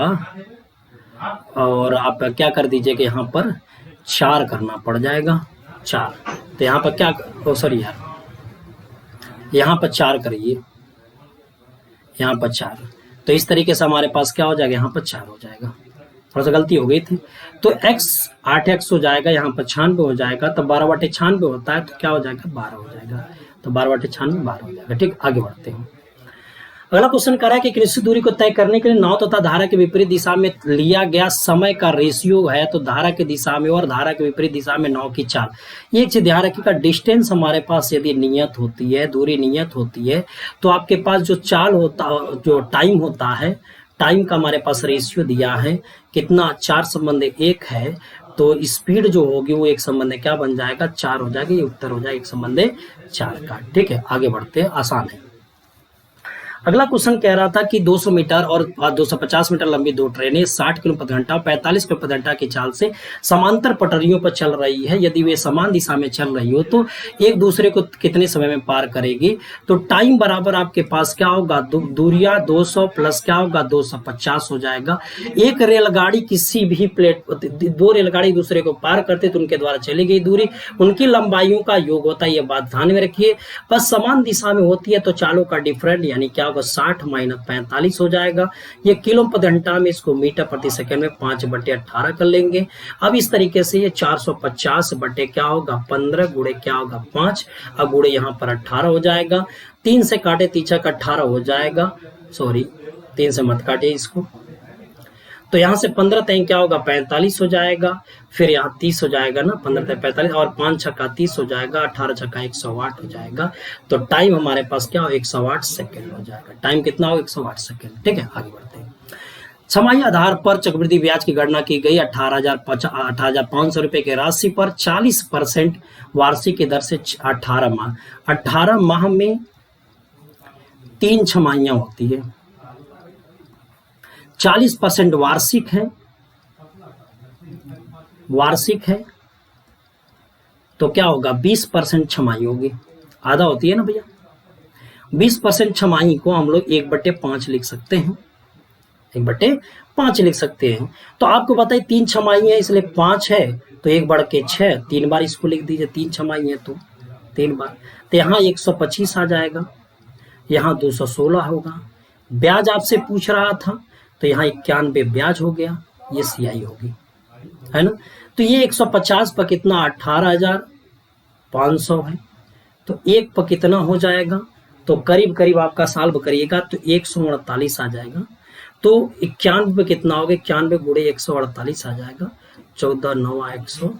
और आप क्या कर दीजिएगा यहाँ पर 4 करना पड़ जाएगा 4। तो यहाँ पर क्या, सॉरी यार, यहाँ पर 4 करिए, यहाँ पर 4। तो इस तरीके से हमारे पास क्या हो जाएगा यहाँ पर 4 हो जाएगा। थोड़ा सा गलती हो गई थी। तो x 8x हो जाएगा, यहाँ पर 96 हो जाएगा। तो 12/96 होता है, तो क्या हो जाएगा 12 हो जाएगा। तो 12/96 12 हो जाएगा। ठीक, आगे बढ़ते हैं। अगला क्वेश्चन कर रहा है कि एक निश्चित दूरी को तय करने के लिए नाव तथा धारा के विपरीत दिशा में लिया गया समय का रेशियो है। तो धारा की दिशा में और धारा के विपरीत दिशा में नाव की चाल। ये चीज ध्यान रखिएगा, डिस्टेंस हमारे पास यदि नियत होती है, दूरी नियत होती है, तो आपके पास जो चाल होता, जो टाइम होता है, टाइम का हमारे पास रेशियो दिया है कितना, 4 संबंध 1 है, तो स्पीड जो होगी वो 1 संबंध क्या बन जाएगा, 4 हो जाएगा। ये उत्तर हो जाएगा 1 संबंध 4 का। ठीक है, आगे बढ़ते हैं, आसान है। अगला क्वेश्चन कह रहा था कि 200 मीटर और 250 मीटर लंबी दो ट्रेनें 60 किलोमीटर प्रति घंटा 45 किलोमीटर प्रति घंटा की चाल से समांतर पटरियों पर चल रही है। यदि वे समान दिशा में चल रही हो तो एक दूसरे को कितने समय में पार करेगी। तो टाइम बराबर आपके पास क्या होगा, दूरियां 200 प्लस क्या होगा 250 हो जाएगा। एक रेलगाड़ी किसी भी प्लेट, दो रेलगाड़ी दूसरे को पार करते तो उनके द्वारा चली गई दूरी उनकी लंबाइयों का योग होता है। ये बात ध्यान में रखिए। बस समान दिशा में होती है तो चालों का डिफरेंट यानी क्या 60 माइनस 45 हो जाएगा। ये किलोमीटर प्रति घंटा में, इसको मीटर प्रति सेकंड में 5/18 कर लेंगे। अब इस तरीके से ये 450 बटे क्या होगा 15 गुणे क्या होगा 5, अब गुणे यहाँ पर 18 हो जाएगा। 3 से काटे तीछा का 18 हो जाएगा, सॉरी 3 से मत काटे इसको, तो यहाँ से 15 तय क्या होगा 45 हो जाएगा, फिर यहाँ 30 हो जाएगा ना, 15 तय 45 और 5 छक्का 30 हो जाएगा, 18 छक्का 108 हो जाएगा। तो टाइम हमारे पास क्या हो 108 सेकेंड हो जाएगा। टाइम कितना हो 108 सेकेंड। ठीक है, आगे बढ़ते हैं। छमाही आधार पर चक्रवृद्धि ब्याज की गणना की गई 18,500 रुपए की राशि पर 40% वार्षिक की दर से 18 माह में 3 छमाहियां होती है। 40% वार्षिक है तो क्या होगा 20% छमाही होगी, आधा होती है ना भैया। 20% छमाही को हम लोग 1/5 लिख सकते हैं, 1/5 लिख सकते हैं। तो आपको पता है 3 छमाही है इसलिए 5 है तो 1/6, 3 बार इसको लिख दीजिए। 3 छमाही है तो 3 बार, तो यहाँ 125 आ जाएगा, यहाँ 216 होगा। ब्याज आपसे पूछ रहा था तो यहाँ 91 ब्याज हो गया, ये सियाई होगी, है ना। तो ये 150 पर कितना 18,500 है, तो 1 पर कितना हो जाएगा, तो करीब करीब आपका सॉल्व करिएगा तो 148 आ जाएगा। तो 91 पे कितना होगा, 91 गुणे 148 आ जाएगा, 14 9 100,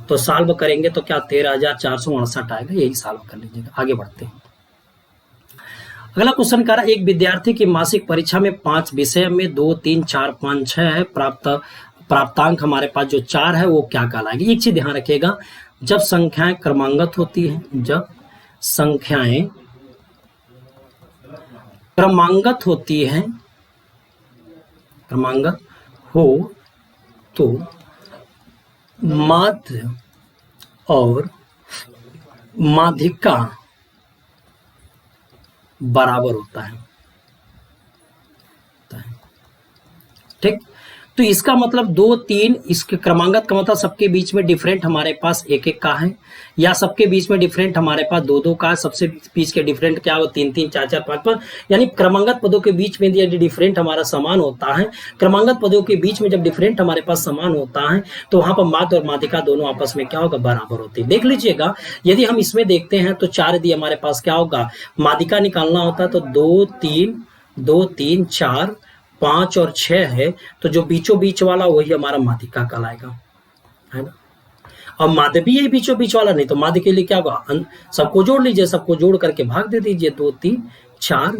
तो सॉल्व करेंगे तो क्या 13,468 आएगा। यही सॉल्व कर लीजिएगा। आगे बढ़ते हैं। अगला क्वेश्चन कह रहा है एक विद्यार्थी की मासिक परीक्षा में 5 विषय में 2 3 4 5 6 है, प्राप्तांक हमारे पास जो 4 है वो क्या कहलाएगी। एक चीज ध्यान रखिएगा, जब संख्याएं क्रमांगत होती है, जब संख्याएं क्रमांगत होती है, क्रमांगत हो तो माध्य और माध्यिका बराबर होता है। ठीक, तो इसका मतलब 2 3 इसके क्रमांगत का मतलब सबके बीच में डिफरेंट हमारे पास 1 1 का है, या सबके बीच में डिफरेंट हमारे पास 2 2 का है। सबसे बीच के डिफरेंट क्या हो 3 3 4 4 5 5, यानी क्रमांगत पदों के बीच में यदि डिफरेंट हमारा समान होता है, क्रमांगत पदों के बीच में जब डिफरेंट हमारे पास समान होता है तो वहां पर माध्य और माध्यिका दोनों आपस में क्या होगा बराबर होती है। देख लीजिएगा, यदि हम इसमें देखते हैं तो 4 यदि हमारे पास क्या होगा माध्यिका निकालना होता है तो 2 3 4 5 और 6 है, तो जो बीचों बीच वाला वही हमारा माध्यिका कहलाएगा, है ना। और माध्य भी है बीचों बीच वाला, नहीं तो माध्य के लिए क्या होगा, सबको जोड़ लीजिए, सबको जोड़ करके भाग दे दीजिए, 2 3 4,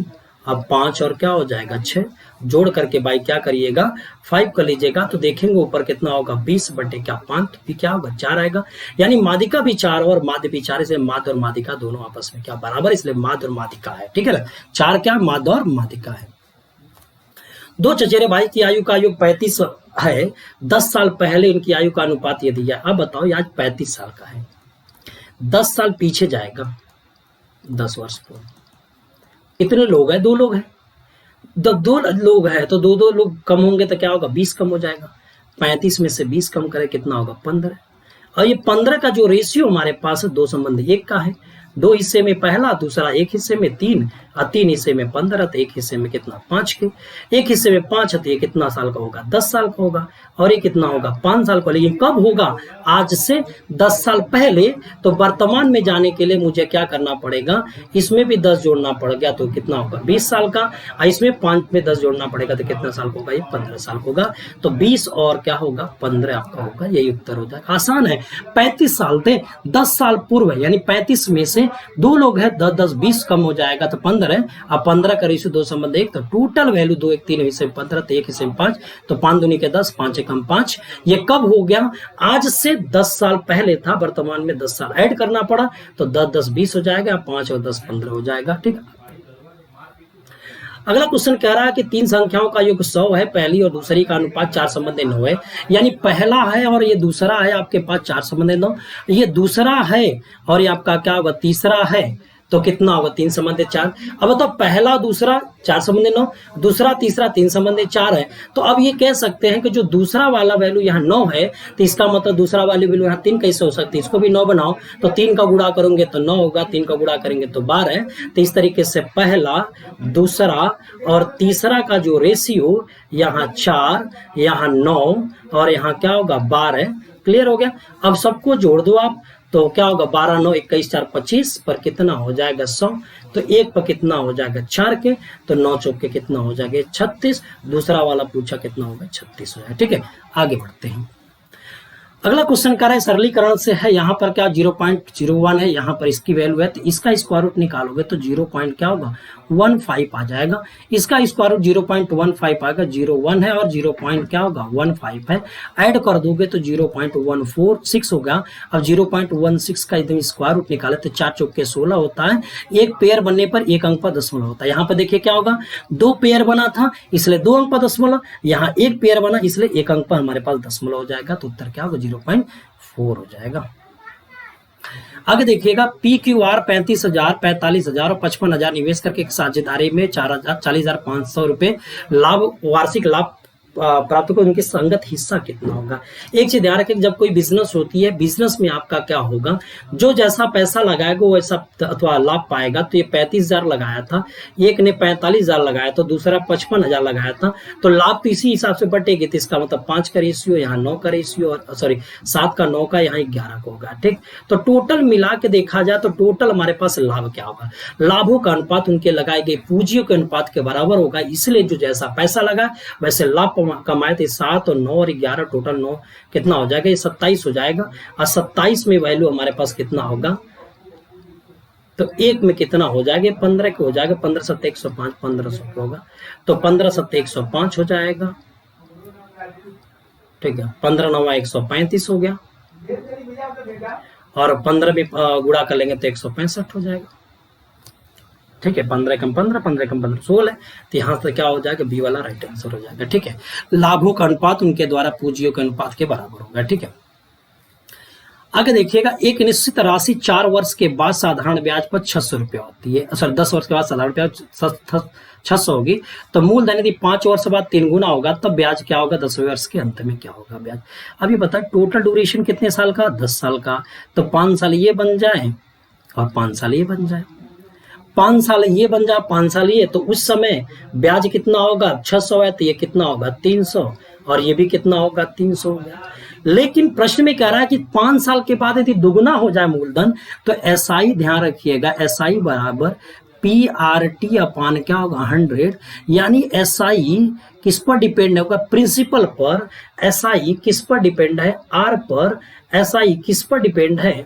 अब 5 और क्या हो जाएगा 6, जोड़ करके भाई क्या करिएगा 5 कर लीजिएगा, तो देखेंगे ऊपर कितना होगा 20/5 भी क्या होगा 4 आएगा। यानी माध्यिका भी 4 और माध्य भी 4, इसलिए माध्य और माध्यिका दोनों आपस में क्या बराबर, इसलिए माध्य और माध्यिका है। ठीक है ना, 4 क्या माध्य और माध्यिका है। 2 चचेरे भाई की आयु का योग 35 है, 10 साल पहले इनकी आयु का अनुपात ये दिया। अब बताओ आज 35 साल का है, 10 साल पीछे जाएगा 10 वर्ष पूर्व, कितने लोग हैं 2 लोग हैं, 2 लोग हैं तो 2 लोग कम होंगे तो क्या होगा 20 कम हो जाएगा। 35 में से 20 कम करें कितना होगा 15, और ये 15 का जो रेशियो हमारे पास है 2 संबंध 1 का है। 2 हिस्से में पहला, दूसरा 1 हिस्से में 3, और 3 हिस्से में 15, तो 1 हिस्से में कितना 5 के, 1 हिस्से में 5 है तो ये कितना साल का होगा 10 साल का होगा, और ये कितना होगा 5 साल का। लेकिन कब होगा, आज से 10 साल पहले। तो वर्तमान में जाने के लिए मुझे क्या करना पड़ेगा, इसमें भी 10 जोड़ना पड़ गया तो कितना होगा 20 साल का, और इसमें 5 में 10 जोड़ना पड़ेगा तो कितना साल का होगा, ये 15 साल का होगा। तो 20 और क्या होगा 15 आपका होगा, यही उत्तर हो जाएगा। आसान है, 35 साल थे 10 साल पूर्व, यानी 35 में से 2 लोग हैं 10 10 20 कम हो जाएगा तो 15 15 है, अब 15 का रेशियो 2 संबंध 1, तो टोटल वैल्यू 2 1 3 हिस्से में 15 तो 1 हिस्से में 5, तो 5 दूनी के 10, 5 एकम 5। ये कब हो गया? आज से 10 साल पहले था, वर्तमान में 10 साल ऐड करना पड़ा, तो 10 10 20 हो जाएगा, 5 और 10 15 हो जाएगा। ठीक है, अगला क्वेश्चन कह रहा है कि तीन संख्याओं का योग 100 है, पहली और दूसरी का अनुपात 4 संबंधी 9 है, यानी पहला है और ये दूसरा है आपके पास 4 संबंधी 9, ये दूसरा है और ये आपका क्या होगा? तीसरा है, तो कितना होगा? 3 संबंधी 4। अब तो पहला दूसरा 4 संबंधी 9, दूसरा तीसरा 3 संबंधी 4 है, तो अब ये कह सकते हैं कि जो दूसरा वाला वैल्यू यहाँ 9 है, तो इसका मतलब दूसरा वाली वैल्यू यहाँ 3 कैसे हो सकती है? इसको भी 9 बनाओ, तो 3 का गुणा करोगे तो 9 होगा, 3 का गुणा करेंगे तो 12। तो इस तरीके से पहला, दूसरा और तीसरा का जो रेशियो यहाँ 4, यहाँ 9 और यहाँ क्या होगा? 12। क्लियर हो गया? अब सबको जोड़ दो आप, तो क्या होगा? 12 9 21 4 25 पर कितना हो जाएगा? 100। तो एक पर कितना हो जाएगा? 4 के, तो 9 चौक के कितना हो जाएगा? 36। दूसरा वाला पूछा कितना होगा? 36 हो जाएगा। ठीक है, आगे बढ़ते हैं। अगला क्वेश्चन कर रहा है सरलीकरण से है, यहाँ पर क्या 0.01 है, यहाँ पर इसकी वैल्यू है, तो इसका स्क्वायर रूट निकालोगे तो 0. क्या होगा? 15 आ जाएगा। इसका स्क्वायर रूट 0.15 आएगा, 0.1 है और 0. क्या होगा? 15 है। ऐड कर दोगे तो 0.146 होगा। अब 0.16 का एकदम स्क्वायर रूट निकाले तो 4 चौके 16 होता है। एक पेयर बनने पर एक अंक पर दशमलव होता है। यहाँ पर देखिए क्या होगा? 2 पेयर बना था इसलिए 2 अंक पर दशमलव, यहाँ एक पेयर बना इसलिए एक अंक पर हमारे पास दशमलव हो जाएगा, तो उत्तर क्या होगा? 0.4 हो जाएगा। आगे देखिएगा, PQR 35,000, 45,000 और 55,000 निवेश करके एक साझेदारी में 40,500 रुपए लाभ, वार्षिक लाभ प्राप्त को उनके संगत हिस्सा कितना होगा? एक चीज ध्यान रखें, जब कोई बिजनेस होती है, बिजनेस में आपका क्या होगा? जो जैसा पैसा लगाएगा वो वैसा अथवा लाभ पाएगा। तो ये 35,000 लगाया था, एक ने 45,000 लगाया तो दूसरा 55,000 लगाया था, तो लाभ तो इसी हिसाब से बटेगी। तो इसका मतलब 5 का रेशियो, यहाँ 9 का रेशियो, और सॉरी 7 का 9 का, यहाँ 11 का होगा। ठीक, तो टोटल मिला के देखा जाए तो टोटल हमारे पास लाभ क्या होगा? लाभों का अनुपात उनके लगाए गए पूंजियों के अनुपात के बराबर होगा, इसलिए जो जैसा पैसा लगा वैसे लाभ कमाए थे। 7 और 9 और 11, टोटल 9 कितना हो जाएगा? ये 27 हो जाएगा। और 27 में वैल्यू हमारे पास कितना होगा? तो एक में कितना हो जाएगा? 15 के हो जाएगा। 15 7 105, 1500 होगा, तो 15 7 105 हो जाएगा। ठीक है, 15 9 135 हो गया, और 15 में गुणा कर लेंगे तो 165 हो जाएगा। ठीक है, 15 कम 15, 15 कम 15 16 है, तो यहाँ से क्या हो जाएगा? बी वाला राइट आंसर हो जाएगा। ठीक है, लाभों का अनुपात उनके द्वारा पूंजियों के अनुपात के बराबर होगा। ठीक है, आगे देखिएगा, एक निश्चित राशि 4 वर्ष के बाद साधारण ब्याज पर 600 रुपया होती है, सॉरी 10 वर्ष के बाद साधारण ब्याज 600 होगी, तो मूलधन यदि 5 वर्ष बाद 3 गुना होगा तब ब्याज क्या होगा? 10वें वर्ष के अंत में क्या होगा ब्याज? अभी बता, टोटल ड्यूरेशन कितने साल का? 10 साल का, तो 5 साल ये बन जाए और 5 साल ये बन जाए, 5 साल ये बन जाए, 5 साल ये, तो उस समय ब्याज कितना होगा? 600 है, तो ये कितना होगा? 300, और ये भी कितना होगा? 300 होगा। लेकिन प्रश्न में कह रहा है कि 5 साल के बाद यदि दुगुना हो जाए मूलधन, तो SI ध्यान रखिएगा, SI बराबर PRT अपान क्या होगा? 100, यानी SI किस पर डिपेंड होगा? प्रिंसिपल पर। SI किस पर डिपेंड है? R पर। SI किस पर डिपेंड है?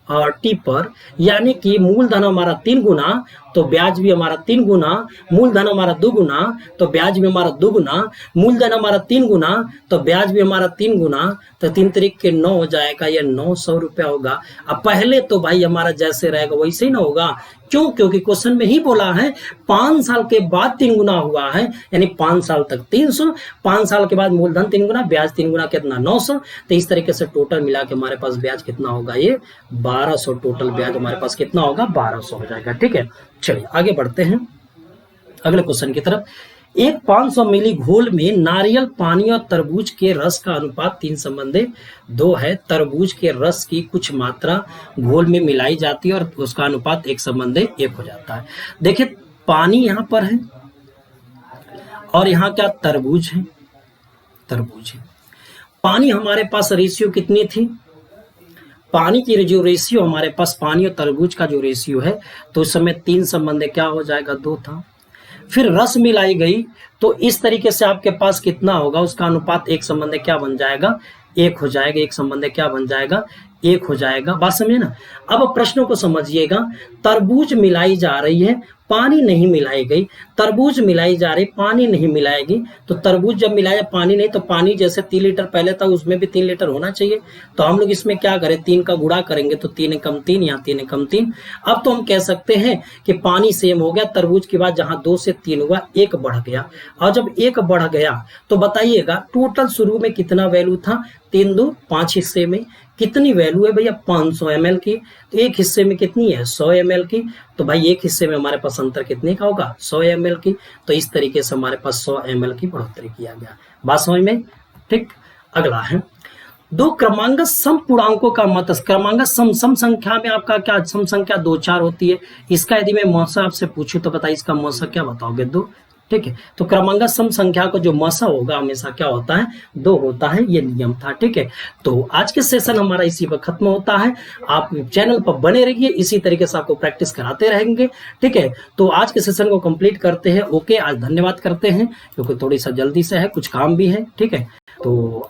और T पर, यानी कि मूलधन हमारा 3 गुना तो ब्याज भी हमारा 3 गुना, मूलधन हमारा 2 गुना तो ब्याज भी हमारा 2 गुना, मूलधन हमारा 3 गुना तो ब्याज भी हमारा 3 गुना, तो 3 तरीक के 9 हो जाएगा, ये 900 रुपया होगा। अब पहले तो भाई हमारा जैसे रहेगा वैसे ही ना होगा, क्यों? क्योंकि क्वेश्चन में ही बोला है 5 साल के बाद 3 गुना हुआ है, यानी 5 साल तक 300, 5 साल के बाद मूलधन 3 गुना, ब्याज 3 गुना, कितना? 900। तो इस तरीके से टोटल मिला के हमारे पास ब्याज कितना होगा? ये 1200, टोटल ब्याज हमारे पास कितना होगा? 1200 हो जाएगा। ठीक है, चलिए आगे बढ़ते हैं अगले क्वेश्चन की तरफ। एक 500 मिली घोल में नारियल पानी और तरबूज के रस का अनुपात 3 संबंधी 2 है। तरबूज के रस की कुछ मात्रा घोल में मिलाई जाती है और उसका अनुपात 1 संबंधी 1 हो जाता है। देखिए, पानी यहाँ पर है और यहाँ क्या? तरबूज है, तरबूज है। पानी हमारे पास रेशियो कितनी थी? पानी की जो रेशियो हमारे पास, पानी और तरबूज का जो रेशियो है, तो उस समय 3 संबंध क्या हो जाएगा? 2 था। फिर रस मिलाई गई तो इस तरीके से आपके पास कितना होगा? उसका अनुपात 1 संबंध क्या बन जाएगा? 1 हो जाएगा। 1 संबंध क्या बन जाएगा? 1 हो जाएगा। बात समझे ना। अब प्रश्नों को समझिएगा। तरबूज मिलाई जा रही है, पानी नहीं मिलाई गई। तरबूज मिलाई जा रही, पानी नहीं मिलाएगी। तो तरबूज जब मिलाया पानी नहीं, तो पानी जैसे 3 लीटर पहले था उसमें भी 3 लीटर होना चाहिए। तो हम लोग इसमें क्या करें, 3 का गुणा करेंगे तो 3 एकम 3, यहाँ 3 एकम 3। अब तो हम कह सकते हैं कि पानी सेम हो गया। तरबूज के बाद जहां 2 से 3 हुआ, 1 बढ़ गया। और जब 1 बढ़ गया तो बताइएगा टोटल शुरू में कितना वैल्यू था, 3 2 5 हिस्से में कितनी वैल्यू है भैया, 500 ml की। तो एक हिस्से में कितनी है, 100 ml की। तो भाई एक हिस्से में हमारे पास अंतर कितने का होगा, 100 ml की। तो इस तरीके से हमारे पास 100 ml की बढ़ोतरी किया गया। बात समझ में। ठीक, अगला है दो क्रमांगत सम पूर्णांकों का मत। क्रमांगत सम संख्या में आपका क्या सम संख्या 2 4 होती है। इसका यदि मैं मौसा आपसे पूछूं तो बताइए इसका मौसा क्या बताओगे, 2। ठीक है, तो क्रमांगत सम संख्या को जो मौसा होगा हमेशा क्या होता है, 2 होता है। ये नियम था। ठीक है, तो आज के सेशन हमारा इसी पर खत्म होता है। आप चैनल पर बने रहिए, इसी तरीके से आपको प्रैक्टिस कराते रहेंगे। ठीक है, तो आज के सेशन को कंप्लीट करते हैं। ओके, आज धन्यवाद करते हैं क्योंकि थोड़ी सा जल्दी से है, कुछ काम भी है। ठीक है, तो